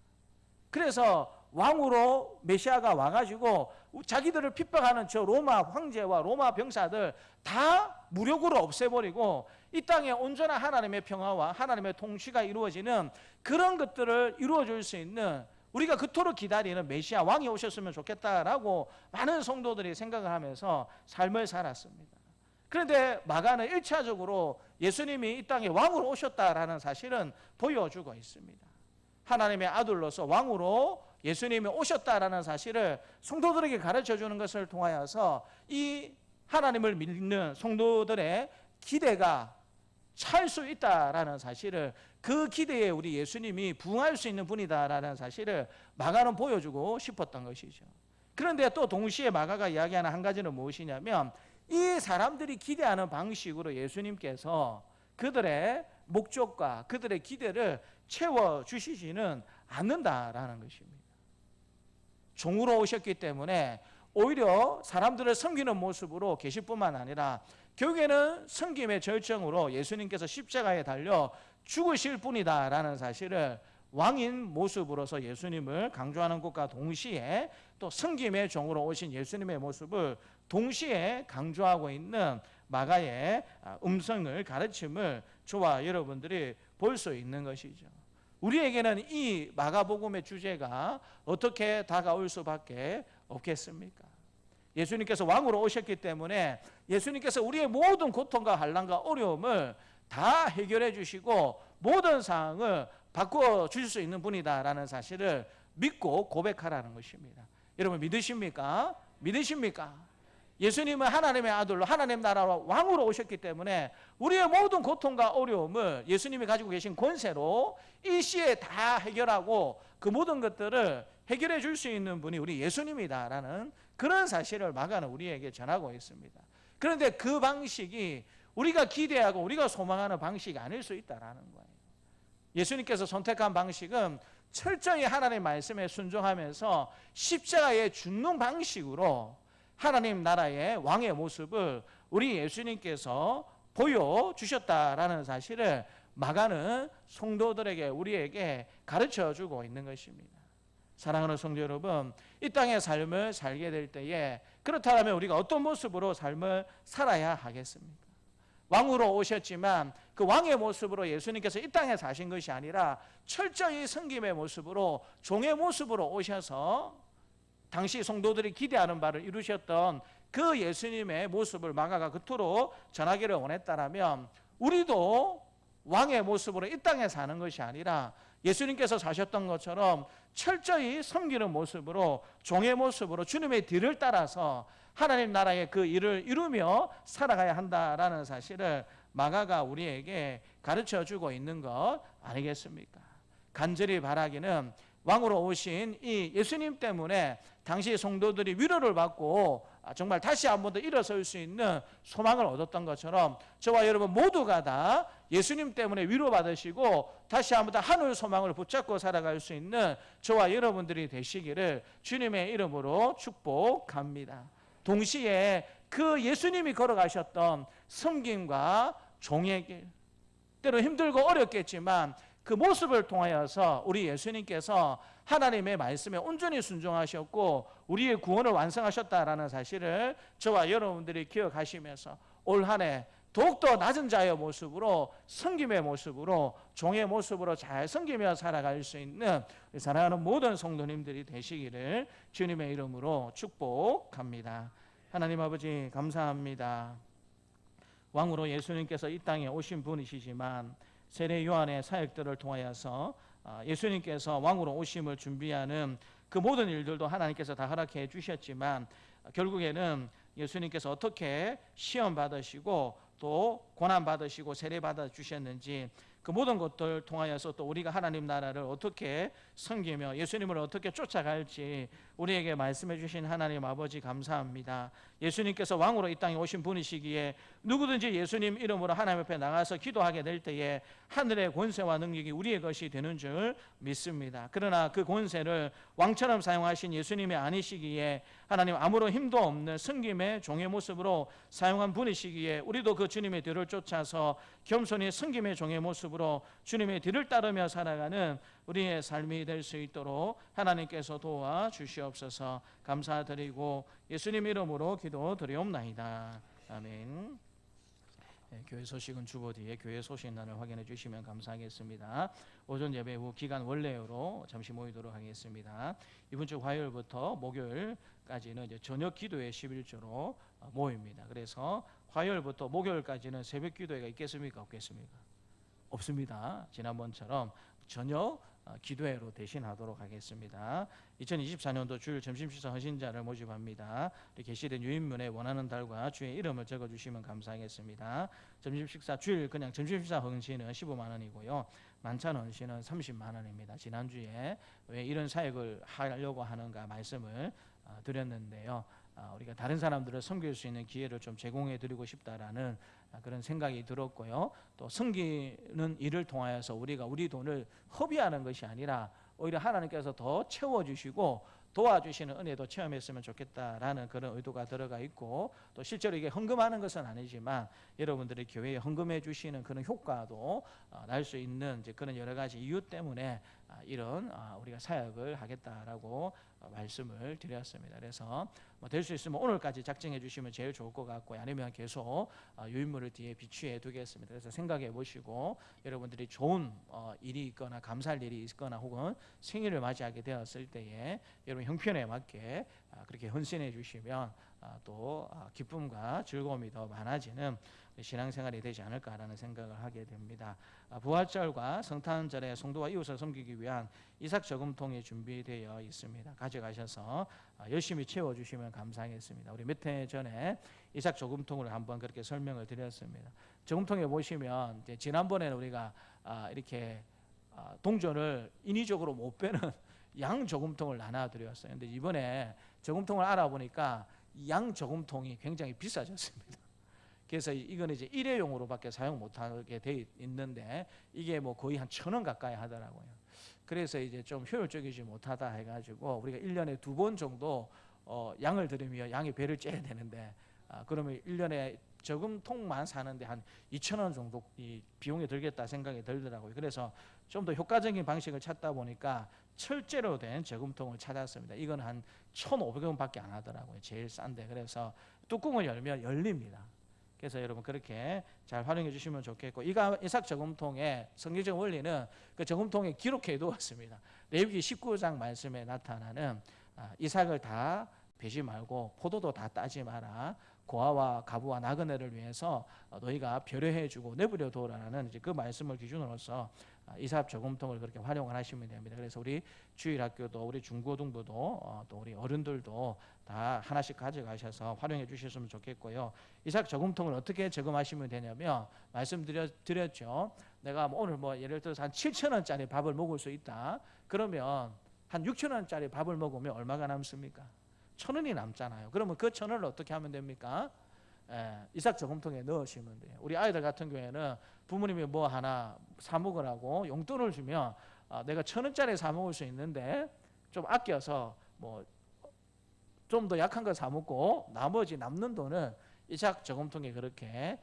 그래서 왕으로 메시아가 와가지고 자기들을 핍박하는 저 로마 황제와 로마 병사들 다 무력으로 없애버리고 이 땅에 온전한 하나님의 평화와 하나님의 통치가 이루어지는 그런 것들을 이루어줄 수 있는 우리가 그토록 기다리는 메시아 왕이 오셨으면 좋겠다라고 많은 성도들이 생각을 하면서 삶을 살았습니다. 그런데 마가는 1차적으로 예수님이 이 땅에 왕으로 오셨다라는 사실은 보여주고 있습니다. 하나님의 아들로서 왕으로 예수님이 오셨다라는 사실을 성도들에게 가르쳐주는 것을 통하여서 이 하나님을 믿는 성도들의 기대가 찰 수 있다라는 사실을 그 기대에 우리 예수님이 부응할 수 있는 분이다라는 사실을 마가는 보여주고 싶었던 것이죠. 그런데 또 동시에 마가가 이야기하는 한 가지는 무엇이냐면 이 사람들이 기대하는 방식으로 예수님께서 그들의 목적과 그들의 기대를 채워주시지는 않는다라는 것입니다. 종으로 오셨기 때문에 오히려 사람들을 섬기는 모습으로 계실 뿐만 아니라 결국에는 섬김의 절정으로 예수님께서 십자가에 달려 죽으실 분이다라는 사실을 왕인 모습으로서 예수님을 강조하는 것과 동시에 또 섬김의 종으로 오신 예수님의 모습을 동시에 강조하고 있는 마가의 음성을 가르침을 저와 여러분들이 볼 수 있는 것이죠. 우리에게는 이 마가복음의 주제가 어떻게 다가올 수밖에 없겠습니까? 예수님께서 왕으로 오셨기 때문에 예수님께서 우리의 모든 고통과 환난과 어려움을 다 해결해 주시고 모든 상황을 바꿔 주실 수 있는 분이다라는 사실을 믿고 고백하라는 것입니다. 여러분 믿으십니까? 믿으십니까? 예수님은 하나님의 아들로 하나님 나라로 왕으로 오셨기 때문에 우리의 모든 고통과 어려움을 예수님이 가지고 계신 권세로 이 시에 다 해결하고 그 모든 것들을 해결해 줄 수 있는 분이 우리 예수님이다라는 그런 사실을 마가는 우리에게 전하고 있습니다. 그런데 그 방식이 우리가 기대하고 우리가 소망하는 방식이 아닐 수 있다라는 거예요. 예수님께서 선택한 방식은 철저히 하나님의 말씀에 순종하면서 십자가에 죽는 방식으로 하나님 나라의 왕의 모습을 우리 예수님께서 보여주셨다라는 사실을 마가는 성도들에게 우리에게 가르쳐주고 있는 것입니다. 사랑하는 성도 여러분, 이 땅의 삶을 살게 될 때에 그렇다면 우리가 어떤 모습으로 삶을 살아야 하겠습니까? 왕으로 오셨지만 그 왕의 모습으로 예수님께서 이 땅에 사신 것이 아니라 철저히 섬김의 모습으로 종의 모습으로 오셔서 당시 성도들이 기대하는 바를 이루셨던 그 예수님의 모습을 마가가 그토록 전하기를 원했다라면 우리도 왕의 모습으로 이 땅에 사는 것이 아니라 예수님께서 사셨던 것처럼 철저히 섬기는 모습으로 종의 모습으로 주님의 뒤를 따라서 하나님 나라의 그 일을 이루며 살아가야 한다라는 사실을 마가가 우리에게 가르쳐주고 있는 것 아니겠습니까? 간절히 바라기는 왕으로 오신 이 예수님 때문에 당시 성도들이 위로를 받고 정말 다시 한 번 더 일어설 수 있는 소망을 얻었던 것처럼 저와 여러분 모두가 다 예수님 때문에 위로받으시고 다시 한 번 더 하늘 소망을 붙잡고 살아갈 수 있는 저와 여러분들이 되시기를 주님의 이름으로 축복합니다. 동시에 그 예수님이 걸어가셨던 섬김과 종의 길, 때로 힘들고 어렵겠지만 그 모습을 통하여서 우리 예수님께서 하나님의 말씀에 온전히 순종하셨고 우리의 구원을 완성하셨다라는 사실을 저와 여러분들이 기억하시면서 올 한 해 더욱더 낮은 자의 모습으로 섬김의 모습으로 종의 모습으로 잘 섬기며 살아갈 수 있는 사랑하는 모든 성도님들이 되시기를 주님의 이름으로 축복합니다. 하나님 아버지 감사합니다. 왕으로 예수님께서 이 땅에 오신 분이시지만 세례 요한의 사역들을 통하여서 예수님께서 왕으로 오심을 준비하는 그 모든 일들도 하나님께서 다 허락해 주셨지만 결국에는 예수님께서 어떻게 시험 받으시고 또 고난 받으시고 세례 받아 주셨는지 그 모든 것들 통하여서 또 우리가 하나님 나라를 어떻게 섬기며 예수님을 어떻게 쫓아갈지 우리에게 말씀해 주신 하나님 아버지 감사합니다. 예수님께서 왕으로 이 땅에 오신 분이시기에 누구든지 예수님 이름으로 하나님 앞에 나가서 기도하게 될 때에 하늘의 권세와 능력이 우리의 것이 되는 줄 믿습니다. 그러나 그 권세를 왕처럼 사용하신 예수님이 아니시기에 하나님 아무런 힘도 없는 섬김의 종의 모습으로 사용한 분이시기에 우리도 그 주님의 뒤를 쫓아서 겸손히 섬김의 종의 모습으로 주님의 뒤를 따르며 살아가는 우리의 삶이 될 수 있도록 하나님께서 도와주시옵소서. 감사드리고 예수님 이름으로 기도드리옵나이다. 아멘. 교회 소식은 주보 뒤에 교회 소식란을 확인해 주시면 감사하겠습니다. 오전 예배 후 기간 원래로 잠시 모이도록 하겠습니다. 이번 주 화요일부터 목요일까지는 이제 저녁 기도회 11조로 모입니다. 그래서 화요일부터 목요일까지는 새벽 기도회가 있겠습니까? 없겠습니까? 없습니다. 지난번처럼 저녁 기도회로 대신하도록 하겠습니다. 2024년도 주일 점심식사 헌신자를 모집합니다. 게시된 유인문에 원하는 달과 주의 이름을 적어주시면 감사하겠습니다. 점심식사 주일 그냥 점심식사 헌신은 15만 원이고요. 만찬 헌신은 30만 원입니다. 지난주에 왜 이런 사역을 하려고 하는가 말씀을 드렸는데요. 우리가 다른 사람들을 섬길 수 있는 기회를 좀 제공해 드리고 싶다라는 그런 생각이 들었고요. 또 섬기는 일을 통하여서 우리가 우리 돈을 허비하는 것이 아니라 오히려 하나님께서 더 채워주시고 도와주시는 은혜도 체험했으면 좋겠다라는 그런 의도가 들어가 있고 또 실제로 이게 헌금하는 것은 아니지만 여러분들이 교회에 헌금해 주시는 그런 효과도 날 수 있는 이제 그런 여러 가지 이유 때문에 이런 우리가 사역을 하겠다라고 말씀을 드렸습니다. 그래서 될 수 있으면 오늘까지 작정해 주시면 제일 좋을 것 같고요. 아니면 계속 유인물을 뒤에 비추해 두겠습니다. 그래서 생각해 보시고 여러분들이 좋은 일이 있거나 감사할 일이 있거나 혹은 생일을 맞이하게 되었을 때에 여러분 형편에 맞게 그렇게 헌신해 주시면 또 기쁨과 즐거움이 더 많아지는 신앙생활이 되지 않을까라는 생각을 하게 됩니다. 부활절과 성탄절에 성도와 이웃을 섬기기 위한 이삭 저금통이 준비되어 있습니다. 가져가셔서 열심히 채워주시면 감사하겠습니다. 우리 몇 해 전에 이삭 저금통을 한번 그렇게 설명을 드렸습니다. 저금통에 보시면 이제 지난번에는 우리가 이렇게 동전을 인위적으로 못 빼는 양 저금통을 나눠드렸어요. 근데 이번에 저금통을 알아보니까 양 저금통이 굉장히 비싸졌습니다. 그래서 이거는 이제 일회용으로밖에 사용 못하게 돼 있는데 이게 뭐 거의 한 1,000원 가까이 하더라고요. 그래서 이제 좀 효율적이지 못하다 해가지고 우리가 1년에 2번 정도 양을 들이며 양의 배를 째야 되는데 그러면 1년에 저금통만 사는데 한 2,000원 정도 이 비용이 들겠다 생각이 들더라고요. 그래서 좀 더 효과적인 방식을 찾다 보니까 철제로 된 저금통을 찾았습니다. 이건 한 1,500원밖에 안 하더라고요. 제일 싼데. 그래서 뚜껑을 열면 열립니다. 그래서 여러분 그렇게 잘 활용해 주시면 좋겠고, 이삭 저금통의 성경적 원리는 그 저금통에 기록해 두었습니다. 레위기 19장 말씀에 나타나는 이삭을 다 베지 말고 포도도 다 따지 마라. 고아와 가부와 나그네를 위해서 너희가 배려해 주고 내버려 두라는 이제 그 말씀을 기준으로서 이삭 저금통을 그렇게 활용을 하시면 됩니다. 그래서 우리 주일학교도 우리 중고등부도 또 우리 어른들도 다 하나씩 가져가셔서 활용해 주셨으면 좋겠고요. 이삭 저금통을 어떻게 저금하시면 되냐면 말씀드렸죠. 내가 오늘 예를 들어서 한 7,000원짜리 밥을 먹을 수 있다. 그러면 한 6,000원짜리 밥을 먹으면 얼마가 남습니까? 1,000원이 남잖아요. 그러면 그 1,000원을 어떻게 하면 됩니까? 이삭 저금통에 넣으시면 돼요. 우리 아이들 같은 경우에는 부모님이 뭐 하나 사 먹으라고 용돈을 주면 내가 1,000원짜리 사 먹을 수 있는데 좀 아껴서 좀 더 약한 거 사 먹고 나머지 남는 돈을 이삭 저금통에 그렇게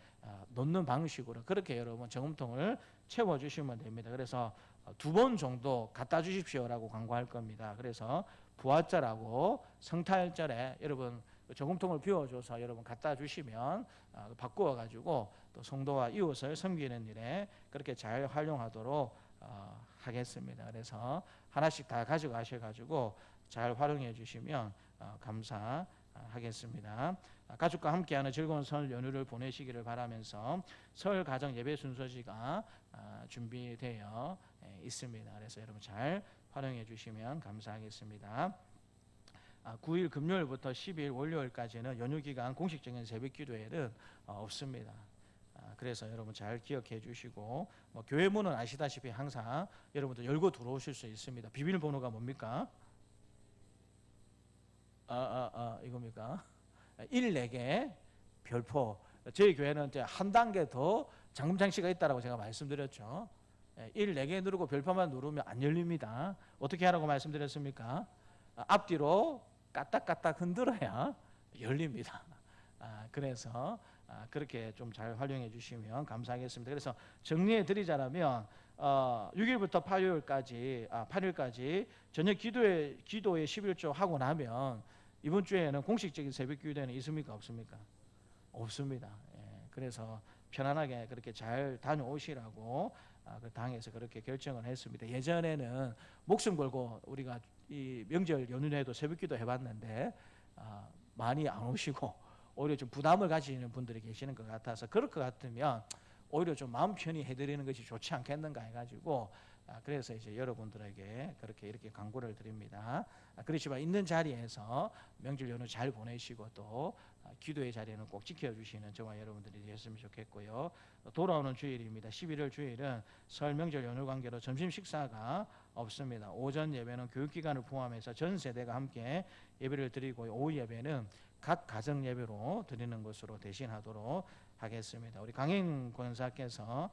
넣는 방식으로 그렇게 여러분 저금통을 채워주시면 됩니다. 그래서 2번 정도 갖다 주십시오라고 광고할 겁니다. 그래서 부활절하고 성탄절에 여러분 저금통을 비워줘서 여러분 갖다 주시면 바꾸어 가지고 또 성도와 이웃을 섬기는 일에 그렇게 잘 활용하도록 하겠습니다. 그래서 하나씩 다 가져가셔 가지고 잘 활용해 주시면 감사하겠습니다. 가족과 함께하는 즐거운 설 연휴를 보내시기를 바라면서 설 가정 예배 순서지가 준비되어 있습니다. 그래서 여러분 잘 활용해 주시면 감사하겠습니다. 9일 금요일부터 10일 월요일까지는 연휴 기간 공식적인 새벽 기도회는 없습니다. 그래서 여러분 잘 기억해 주시고 교회 문은 아시다시피 항상 여러분들 열고 들어오실 수 있습니다. 비밀번호가 뭡니까? 이겁니까? 1-4개 별표. 저희 교회는 이제 한 단계 더 잠금 장치가 있다라고 제가 말씀드렸죠. 1-4개 누르고 별표만 누르면 안 열립니다. 어떻게 하라고 말씀드렸습니까? 앞뒤로 까딱까딱 흔들어야 열립니다. 그래서 그렇게 좀 잘 활용해 주시면 감사하겠습니다. 그래서 정리해 드리자면 6일부터 8일까지 저녁 기도회 11조 하고 나면 이번 주에는 공식적인 새벽 기도회는 있습니까? 없습니까? 없습니다. 그래서 편안하게 그렇게 잘 다녀오시라고 그 당에서 그렇게 결정을 했습니다. 예전에는 목숨 걸고 우리가 이 명절 연휴에도 새벽기도 해봤는데 많이 안 오시고 오히려 좀 부담을 가지는 분들이 계시는 것 같아서 그럴 것 같으면 오히려 좀 마음 편히 해드리는 것이 좋지 않겠는가 해가지고 그래서 이제 여러분들에게 이렇게 광고를 드립니다. 그렇지만 있는 자리에서 명절 연휴 잘 보내시고 또 기도의 자리는 꼭 지켜주시는 저와 여러분들이 되셨으면 좋겠고요. 돌아오는 주일입니다. 11월 주일은 설 명절 연휴 관계로 점심 식사가 없습니다. 오전 예배는 교육기관을 포함해서 전 세대가 함께 예배를 드리고 오후 예배는 각 가정 예배로 드리는 것으로 대신하도록 하겠습니다. 우리 강행 권사께서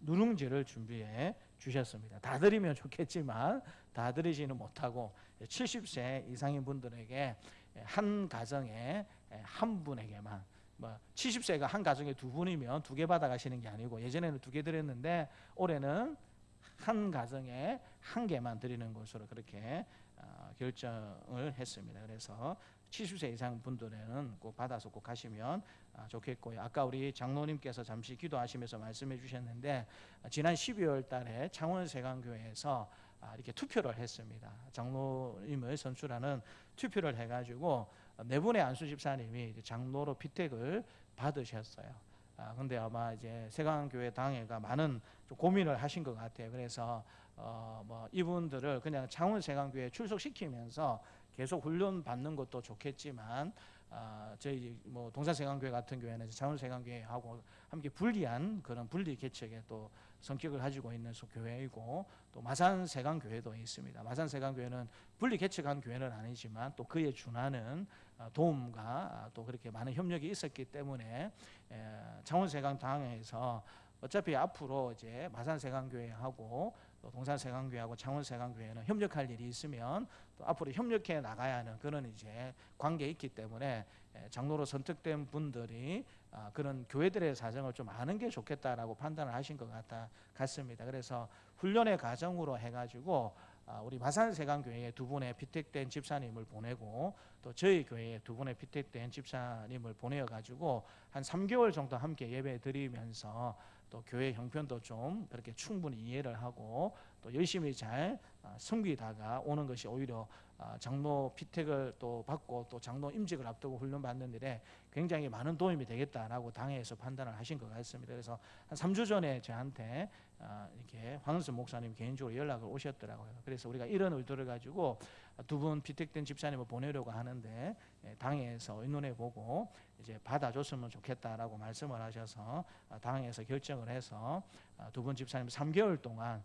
누룽지를 준비해 주셨습니다. 다 드리면 좋겠지만 다 드리지는 못하고 70세 이상인 분들에게 한 가정에 한 분에게만 70세가 한 가정에 2분이면 2개 받아가시는 게 아니고 예전에는 2개 드렸는데 올해는 한 가정에 1개만 드리는 것으로 그렇게 결정을 했습니다. 그래서 70세 이상 분들은 꼭 받아서 꼭 가시면 좋겠고요. 아까 우리 장로님께서 잠시 기도하시면서 말씀해 주셨는데 지난 12월 달에 창원세강교회에서 이렇게 투표를 했습니다. 장로님을 선출하는 투표를 해가지고 4분의 안수 집사님이 장로로 피택을 받으셨어요. 근데 아마 이제 세강교회 당회가 많은 좀 고민을 하신 것 같아요. 그래서 뭐 이분들을 그냥 창원 세강교회에 출석시키면서 계속 훈련 받는 것도 좋겠지만 저희 뭐 동산세강교회 같은 교회는 창원세강교회하고 함께 분리한 그런 분리 개척의 또 성격을 가지고 있는 교회이고, 또 마산세강교회도 있습니다. 마산세강교회는 분리 개척한 교회는 아니지만 또 그에 준하는 도움과 또 그렇게 많은 협력이 있었기 때문에 창원세강당에서 어차피 앞으로 이제 마산세강교회하고 또 동산세강교회하고 창원세강교회는 협력할 일이 있으면 또 앞으로 협력해 나가야 하는 그런 이제 관계에 있기 때문에 장로로 선택된 분들이 그런 교회들의 사정을 좀 아는 게 좋겠다라고 판단을 하신 것 같습니다. 그래서 훈련의 과정으로 해가지고 우리 마산세강교회에 두 분의 피택된 집사님을 보내고 또 저희 교회에 두 분의 피택된 집사님을 보내어가지고 한 3개월 정도 함께 예배 드리면서 또 교회 형편도 좀 그렇게 충분히 이해를 하고 또 열심히 잘 섬기다가 오는 것이 오히려 장로 피택을 또 받고 또 장로 임직을 앞두고 훈련 받는 일에 굉장히 많은 도움이 되겠다라고 당회에서 판단을 하신 것 같습니다. 그래서 한 3주 전에 저한테 이렇게 황은수 목사님 개인적으로 연락을 오셨더라고요. 그래서 우리가 이런 의도를 가지고 두 분 피택된 집사님을 보내려고 하는데 당회에서 의논해 보고 이제 받아줬으면 좋겠다라고 말씀을 하셔서 당회에서 결정을 해서 두 분 집사님 3개월 동안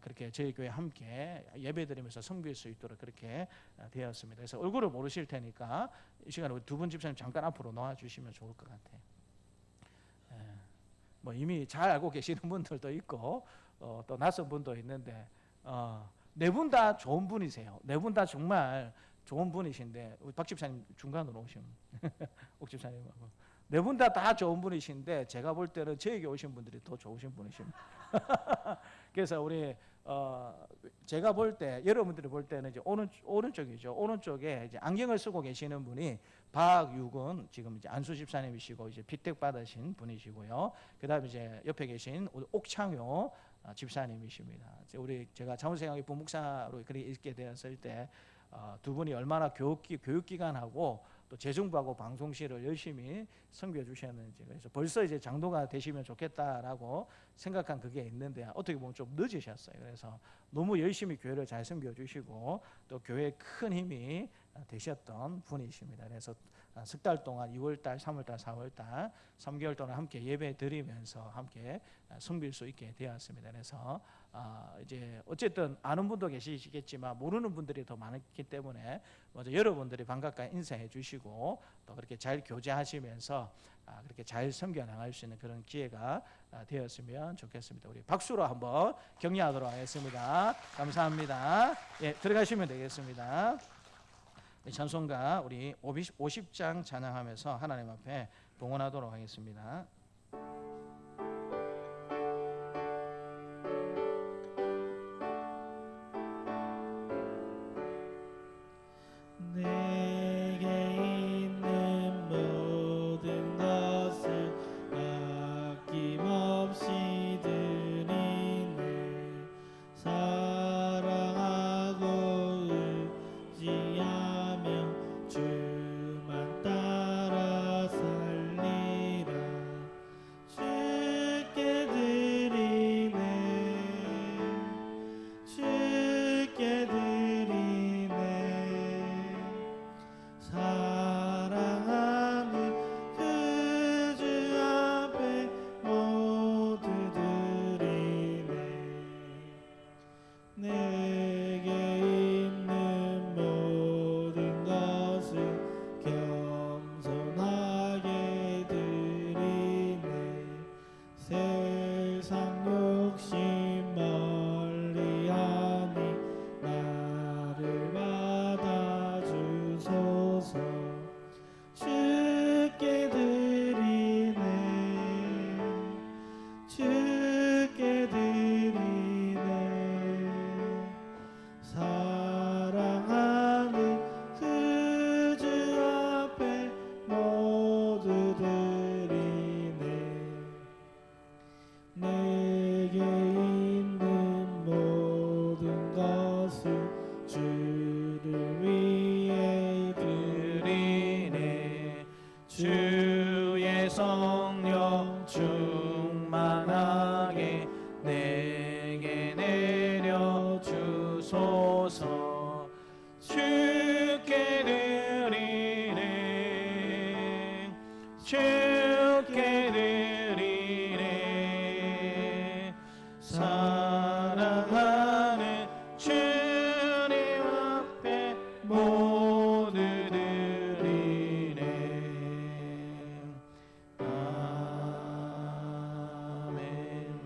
그렇게 저희 교회 함께 예배드리면서 섬길 수 있도록 그렇게 되었습니다. 그래서 얼굴을 모르실 테니까 이 시간에 두 분 집사님 잠깐 앞으로 나와 주시면 좋을 것 같아요. 뭐 이미 잘 알고 계시는 분들도 있고 또 낯선 분도 있는데 네 분 다 좋은 분이세요. 네 분 다 정말 좋은 분이신데 우리 박 집사님 중간으로 오시면 옥 집사님하고 네 분 다 좋은 분이신데 제가 볼 때는 저에게 오신 분들이 더 좋으신 분이십니다. 그래서 우리 제가 볼 때 여러분들이 볼 때는 이제 오른쪽이죠. 오른쪽에 이제 안경을 쓰고 계시는 분이 박유근 지금 이제 안수 집사님이시고 이제 피택 받으신 분이시고요. 그다음에 이제 옆에 계신 옥창효 집사님이십니다. 제가 창원세강교회 부목사로 그렇게 있게 되었을 때 두 분이 얼마나 교육기관하고 또 재정부하고 방송실을 열심히 섬겨 주셨는지, 그래서 벌써 이제 장로가 되시면 좋겠다라고 생각한 그게 있는데 어떻게 보면 좀 늦으셨어요. 그래서 너무 열심히 교회를 잘 섬겨 주시고 또 교회에 큰 힘이 되셨던 분이십니다. 그래서 석 달 동안 2월달, 3월달, 4월달 3개월 동안 함께 예배 드리면서 함께 섬길 수 있게 되었습니다. 그래서 이제 어쨌든 아는 분도 계시겠지만 모르는 분들이 더 많기 때문에 먼저 여러분들이 반갑게 인사해 주시고 또 그렇게 잘 교제하시면서 그렇게 잘 섬겨 나갈 수 있는 그런 기회가 되었으면 좋겠습니다. 우리 박수로 한번 격려하도록 하겠습니다. 감사합니다. 예, 들어가시면 되겠습니다. 찬송가 우리 50장 찬양하면서 하나님 앞에 봉헌하도록 하겠습니다. 내게 있는 모든 것을 아낌없이 드리네. 사랑하고 의지하며 주만 따라 살리라. 사랑하는 주님 앞에 모두 드리네. 아멘.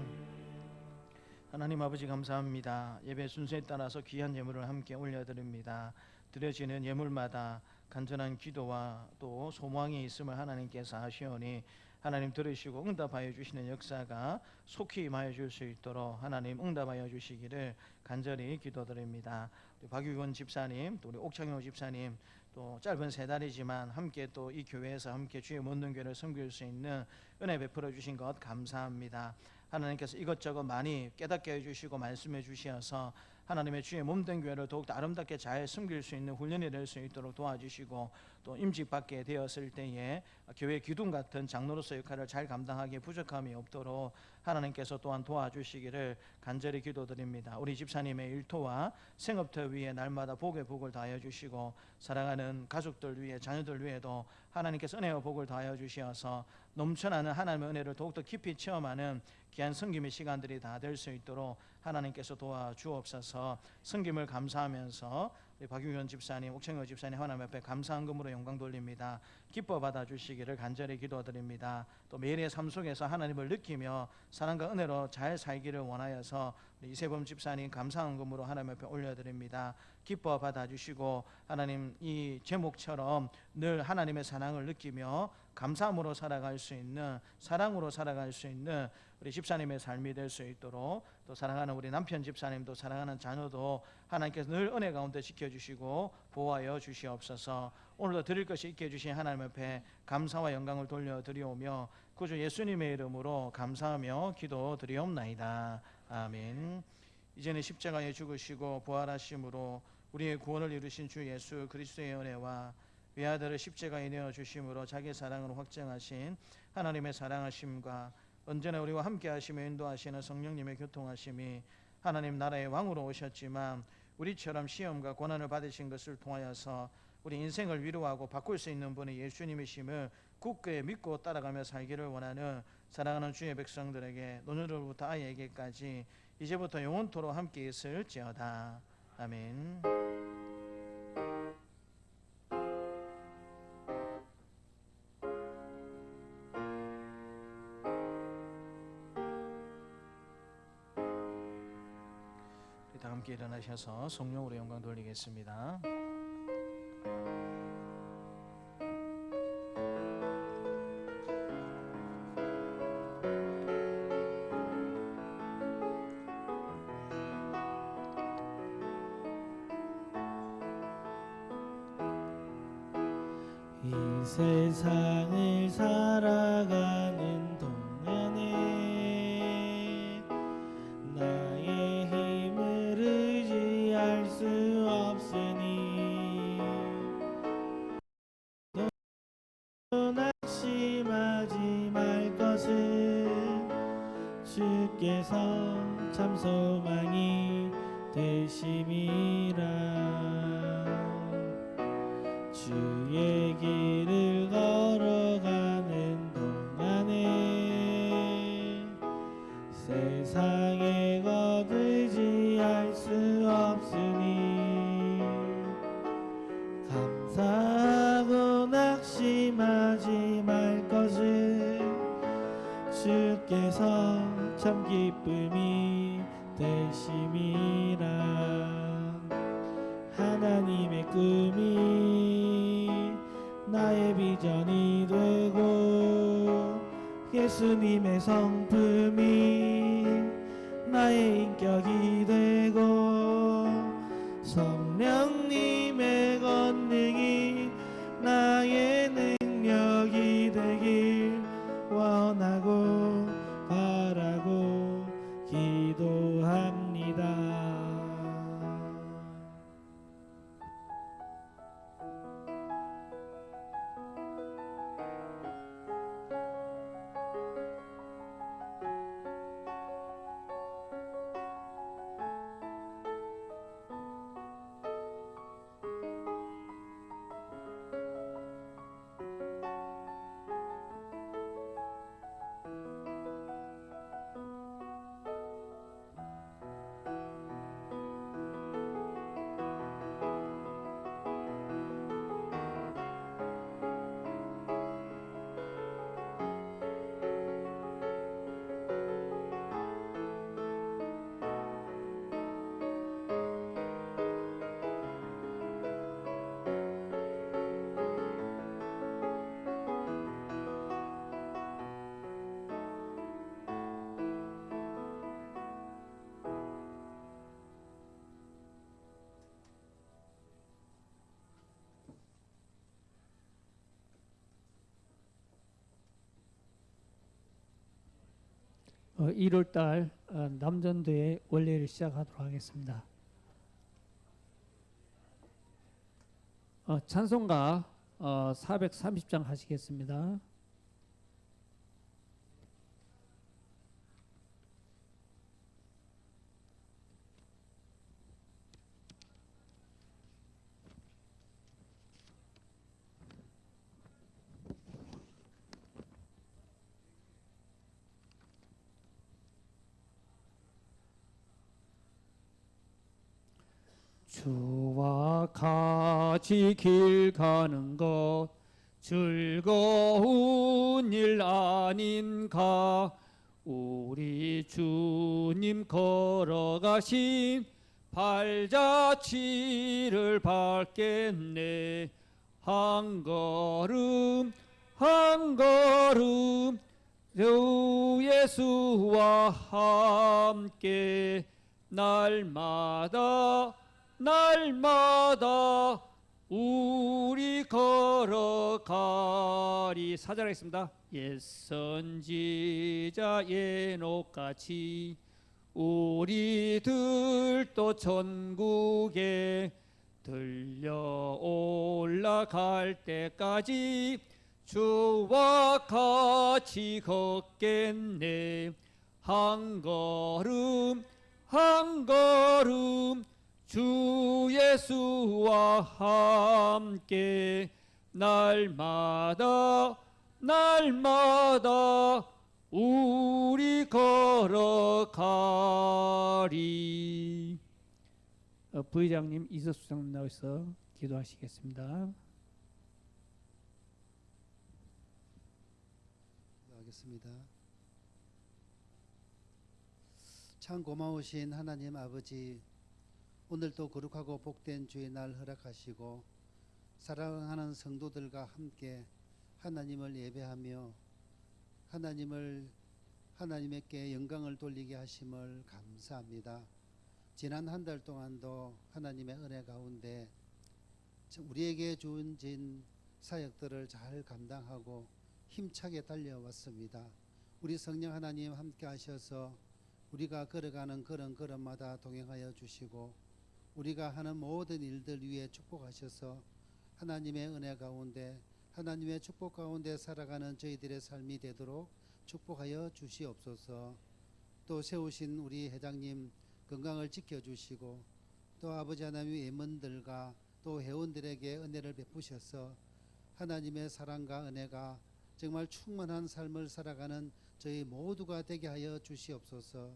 하나님 아버지 감사합니다. 예배 순서에 따라서 귀한 예물을 함께 올려드립니다. 드려지는 예물마다 간절한 기도와 또 소망이 있음을 하나님께서 아시오니 하나님 들으시고 응답하여 주시는 역사가 속히 임하여 줄 수 있도록 하나님 응답하여 주시기를 간절히 기도드립니다. 우리 박유건 집사님, 또 우리 옥창효 집사님, 또 짧은 세 달이지만 함께 또 이 교회에서 함께 주의 모든 교회를 섬길 수 있는 은혜 베풀어 주신 것 감사합니다. 하나님께서 이것저것 많이 깨닫게 해주시고 말씀해 주시어서 하나님의 주의 몸된 교회를 더욱 아름답게 잘 섬길 수 있는 훈련이 될 수 있도록 도와주시고 또 임직받게 되었을 때에 교회 기둥 같은 장로로서 역할을 잘 감당하기에 부족함이 없도록 하나님께서 또한 도와주시기를 간절히 기도드립니다. 우리 집사님의 일터와 생업터 위에 날마다 복의 복을 다하여 주시고 사랑하는 가족들 위에 자녀들 위에도 하나님께서 은혜와 복을 다하여 주시어서 넘쳐나는 하나님의 은혜를 더욱더 깊이 체험하는 귀한 섬김의 시간들이 다 될 수 있도록 하나님께서 도와주옵소서. 섬김을 감사하면서 우리 박유현 집사님, 옥창효 집사님 하나님 앞에 감사한금으로 영광 돌립니다. 기뻐 받아주시기를 간절히 기도드립니다. 또 매일의 삶 속에서 하나님을 느끼며 사랑과 은혜로 잘 살기를 원하여서 우리 이세범 집사님 감사한금으로 하나님 앞에 올려드립니다. 기뻐 받아주시고 하나님 이 제목처럼 늘 하나님의 사랑을 느끼며 감사함으로 살아갈 수 있는, 사랑으로 살아갈 수 있는 우리 집사님의 삶이 될 수 있도록, 또 사랑하는 우리 남편 집사님도 사랑하는 자녀도 하나님께서 늘 은혜 가운데 지켜주시고 보호하여 주시옵소서. 오늘도 드릴 것이 있게 해주신 하나님 앞에 감사와 영광을 돌려드리오며 구주 예수님의 이름으로 감사하며 기도드리옵나이다. 아멘. 이제는 십자가에 죽으시고 부활하심으로 우리의 구원을 이루신 주 예수 그리스도의 은혜와 외아들을 십자가에 내어주심으로 자기 사랑으로 확증하신 하나님의 사랑하심과 언제나 우리와 함께 하시며 인도하시는 성령님의 교통하심이, 하나님 나라의 왕으로 오셨지만 우리처럼 시험과 고난을 받으신 것을 통하여서 우리 인생을 위로하고 바꿀 수 있는 분이 예수님이심을 굳게 믿고 따라가며 살기를 원하는 사랑하는 주의 백성들에게, 노년으로부터 아이에게까지 이제부터 영원토록 함께 있을지어다. 아멘. 다 함께 일어나셔서 성령으로 영광 돌리겠습니다. 이 세상을 살아가는 동안에 나의 힘을 의지할 수 없으니 또 낙심하지 말 것을 주께서 참 소망이 되심이라. 주의 길을 걸어가는 동안에 세상에 거두지할 수 없으니 감사하고 낙심하지 말 것을 주께서 참 기쁨이 되심이라. 하나님의 꿈이 나의 비전이 되고 예수님의 성품이 나의 인격이 되고 성령님의 권능이 나의 능력이 되길 원하고 바라고 기도합니다. 1월달 남전도의 원례를 시작하도록 하겠습니다. 찬송가 430장 하시겠습니다. 주와 같이 길 가는 것 즐거운 일 아닌가. 우리 주님 걸어가신 발자취를 밟겠네. 한 걸음 한 걸음 주 예수와 함께 날마다 우리 걸어가리. 사절하겠습니다. 옛 선지자 예녹같이 우리들도 천국에 들려 올라갈 때까지 주와 같이 걷겠네. 한 걸음 한 걸음 주 예수와 함께 날마다 우리 걸어가리. 부회장님 이석수장님 나와서 기도하시겠습니다. 하겠습니다. 참 고마우신 하나님 아버지, 오늘도 거룩하고 복된 주의 날 허락하시고 사랑하는 성도들과 함께 하나님을 예배하며 하나님께 영광을 돌리게 하심을 감사합니다. 지난 한 달 동안도 하나님의 은혜 가운데 우리에게 주어진 사역들을 잘 감당하고 힘차게 달려왔습니다. 우리 성령 하나님 함께 하셔서 우리가 걸어가는 걸음마다 동행하여 주시고 우리가 하는 모든 일들 위에 축복하셔서 하나님의 은혜 가운데 하나님의 축복 가운데 살아가는 저희들의 삶이 되도록 축복하여 주시옵소서. 또 세우신 우리 회장님 건강을 지켜주시고 또 아버지 하나님의 임원들과 또 회원들에게 은혜를 베푸셔서 하나님의 사랑과 은혜가 정말 충만한 삶을 살아가는 저희 모두가 되게 하여 주시옵소서.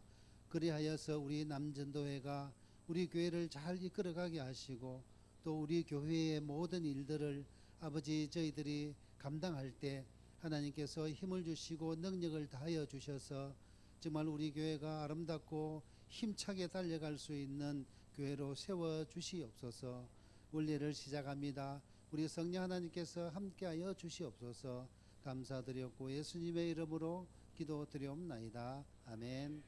그리하여서 우리 남전도회가 우리 교회를 잘 이끌어가게 하시고 또 우리 교회의 모든 일들을 아버지 저희들이 감당할 때 하나님께서 힘을 주시고 능력을 다하여 주셔서 정말 우리 교회가 아름답고 힘차게 달려갈 수 있는 교회로 세워 주시옵소서. 원례를 시작합니다. 우리 성령 하나님께서 함께하여 주시옵소서. 감사드렸고 예수님의 이름으로 기도드리옵나이다. 아멘.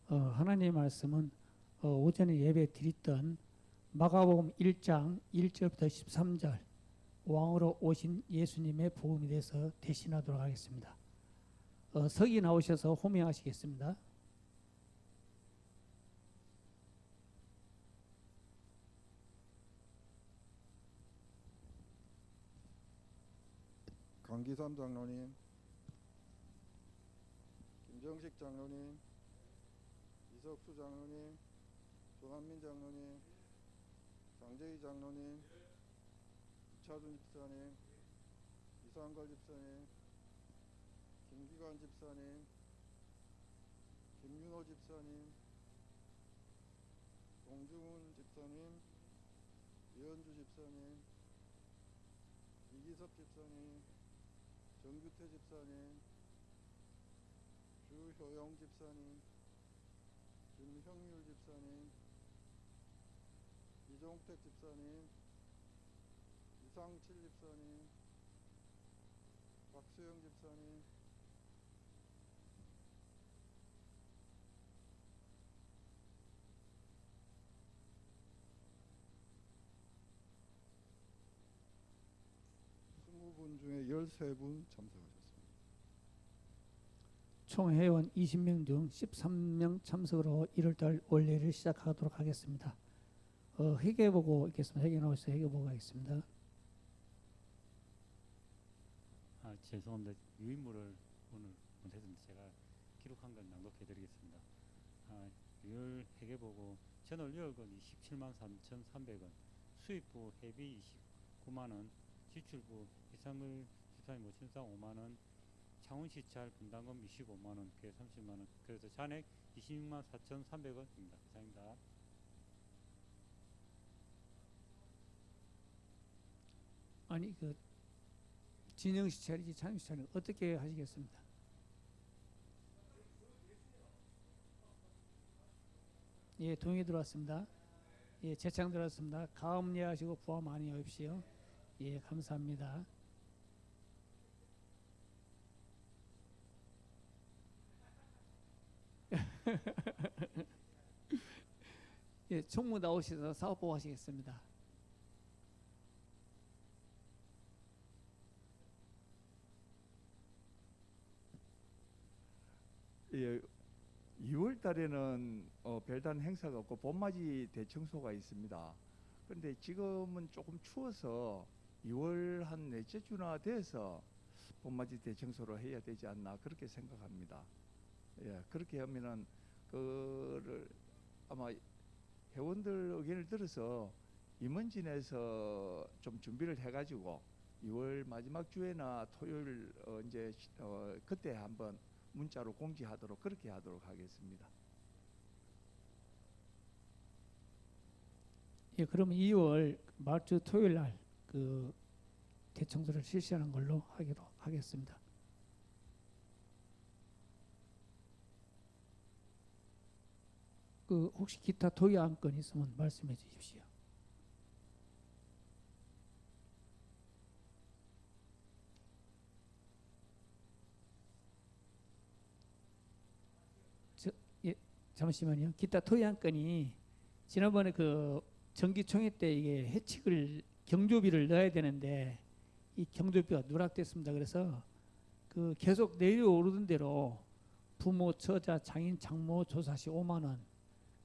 하나님의 말씀은 오전에 예배 드렸던 마가복음 1장 1절부터 13절 왕으로 오신 예수님의 복음에 대해서 대신하도록 하겠습니다. 석이 나오셔서 호명하시겠습니다. 강기삼 장로님, 김정식 장로님, 이석수 장로님, 조한민 장로님, 장재희 장로님, 이차준 집사님, 이상걸 집사님, 김기관 집사님, 김윤호 집사님, 동중훈 집사님, 이현주 집사님, 이기섭 집사님, 정규태 집사님, 주효영 집사님, 김형률 집사님, 이종택 집사님, 이상칠 집사님, 박수영 집사님, 분 중에 13분 참석하셨습니다. 총 회원 20명 중 13명 참석으로 1월달 원래를 시작하도록 하겠습니다. 회계 보고 있겠습니다. 회계 나오셔서 회계 보고 하겠습니다. 죄송합니다. 유인물을 오늘 못했습니다. 제가 기록한 걸 낭독해드리겠습니다. 6월 회계보고 전월 6월건 27만 3,300원, 수입부 회비 29만 원, 지출부 이상물 집사님 모친상 5만 원, 창원시찰 분담금 25만 원,計 30만 원, 그래서 잔액 26만 4,300원입니다. 이상입니다. 아니 그 진영시찰이지 창시찰은 어떻게 하시겠습니다? 예, 동의 들어왔습니다. 예, 재창 들어왔습니다. 가음 이해하시고 부함 많이 하십시오. 예, 감사합니다. 예, 총무 나오셔서 사업보고 하시겠습니다. 예, 2월 달에는 별다른 행사가 없고 봄맞이 대청소가 있습니다. 그런데 지금은 조금 추워서 2월 한 넷째 주나 돼서 봄맞이 대청소를 해야 되지 않나 그렇게 생각합니다. 예, 그렇게 하면은 그를 아마 회원들 의견을 들어서 임원진에서 좀 준비를 해가지고 2월 마지막 주에나 토요일 이제 그때 한번 문자로 공지하도록 그렇게 하도록 하겠습니다. 예, 그러면 2월 말주 토요일 날 그 대청소를 실시하는 걸로 하기로 하겠습니다. 그 혹시 기타 토의 안건 있으면 말씀해 주십시오. 예, 잠시만요. 기타 토의 안건이 지난번에 그 정기총회 때 이게 해칙을 경조비를 넣어야 되는데 이 경조비가 누락됐습니다. 그래서 그 계속 내려오르던 대로 부모, 처자, 장인, 장모 조사 시 5만 원,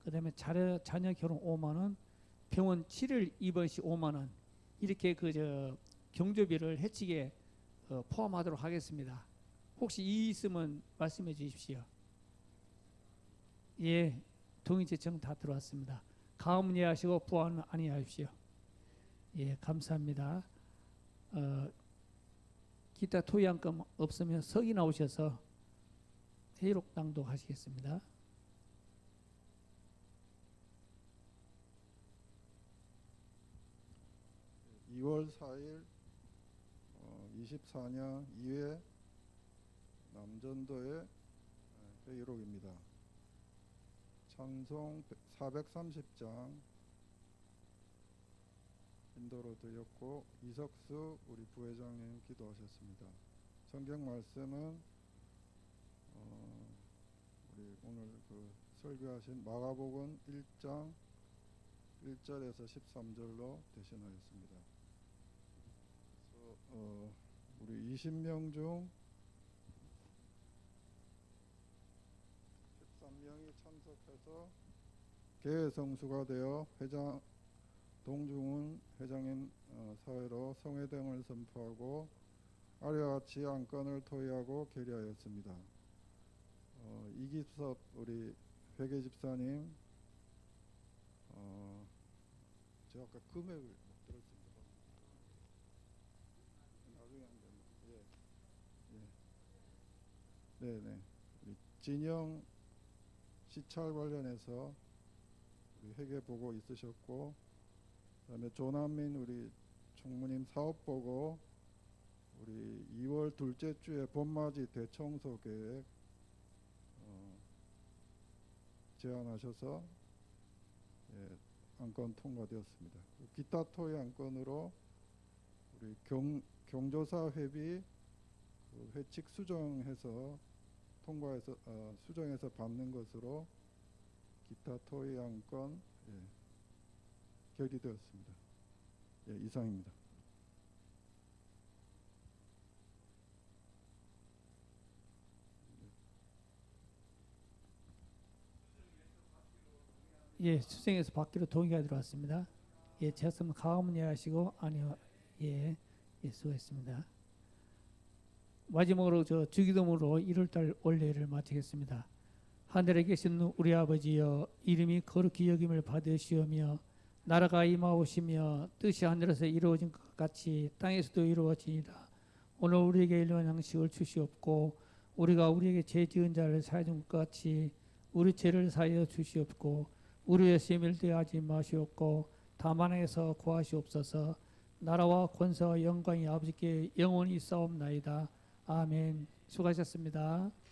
그다음에 자녀 결혼 5만 원, 병원 치료를 입원 시 5만 원 이렇게 그 경조비를 해칙에 포함하도록 하겠습니다. 혹시 이 있으면 말씀해 주십시오. 예, 동의 제청 다 들어왔습니다. 가음 이해하시고 부합은 아니하십시오. 예, 감사합니다. 기타 토의 안건 없으면 석이 나오셔서 회의록 낭독하시겠습니다. 네, 2월 4일 24년 2회 남전도의 회의록입니다. 찬송 430장 인도로 드렸고 이석수 우리 부회장님 기도하셨습니다. 성경 말씀은 우리 오늘 그 설교하신 마가복음 1장 1절에서 13절로 대신하였습니다. 그래서 우리 20명 중 13명이 참석해서 개회성수가 되어 회장 동중훈 회장인 사회로 성회등을 선포하고 아래와 같이 안건을 토의하고 결의하였습니다. 이기섭 우리 회계집사님, 제가 아까 금액을 못 들었습니다. 나중에 한번 네네. 우리 진영 시찰 관련해서 우리 회계 보고 있으셨고, 그다음에 조남민 우리 총무님 사업 보고 우리 2월 둘째 주에 봄맞이 대청소 계획 제안하셔서 안건 통과되었습니다. 기타 토의 안건으로 우리 경조사 회비 그 회칙 수정해서 통과해서 수정해서 받는 것으로 기타 토의 안건 결의되었습니다. 이상입니다. 예, 수정에서 받기로 동의가 들어왔습니다. 예, 제였으면 가감은 이해하시고 아니요. 예, 예, 수고했습니다. 마지막으로 저 주기도문으로 1월달 원례를 마치겠습니다. 하늘에 계신 우리 아버지여, 이름이 거룩히 여김을 받으시오며 나라가 임하오시며 뜻이 하늘에서 이루어진 것 같이 땅에서도 이루어지니라. 오늘 우리에게 일용할 양식을 주시옵고 우리가 우리에게 죄 지은 자를 사하여 준 것 같이 우리 죄를 사하여 주시옵고 우리의 세밀되게 하지 마시옵고 다만에서 구하시옵소서. 나라와 권세와 영광이 아버지께 영원히 있사옵나이다. 아멘. 수고하셨습니다.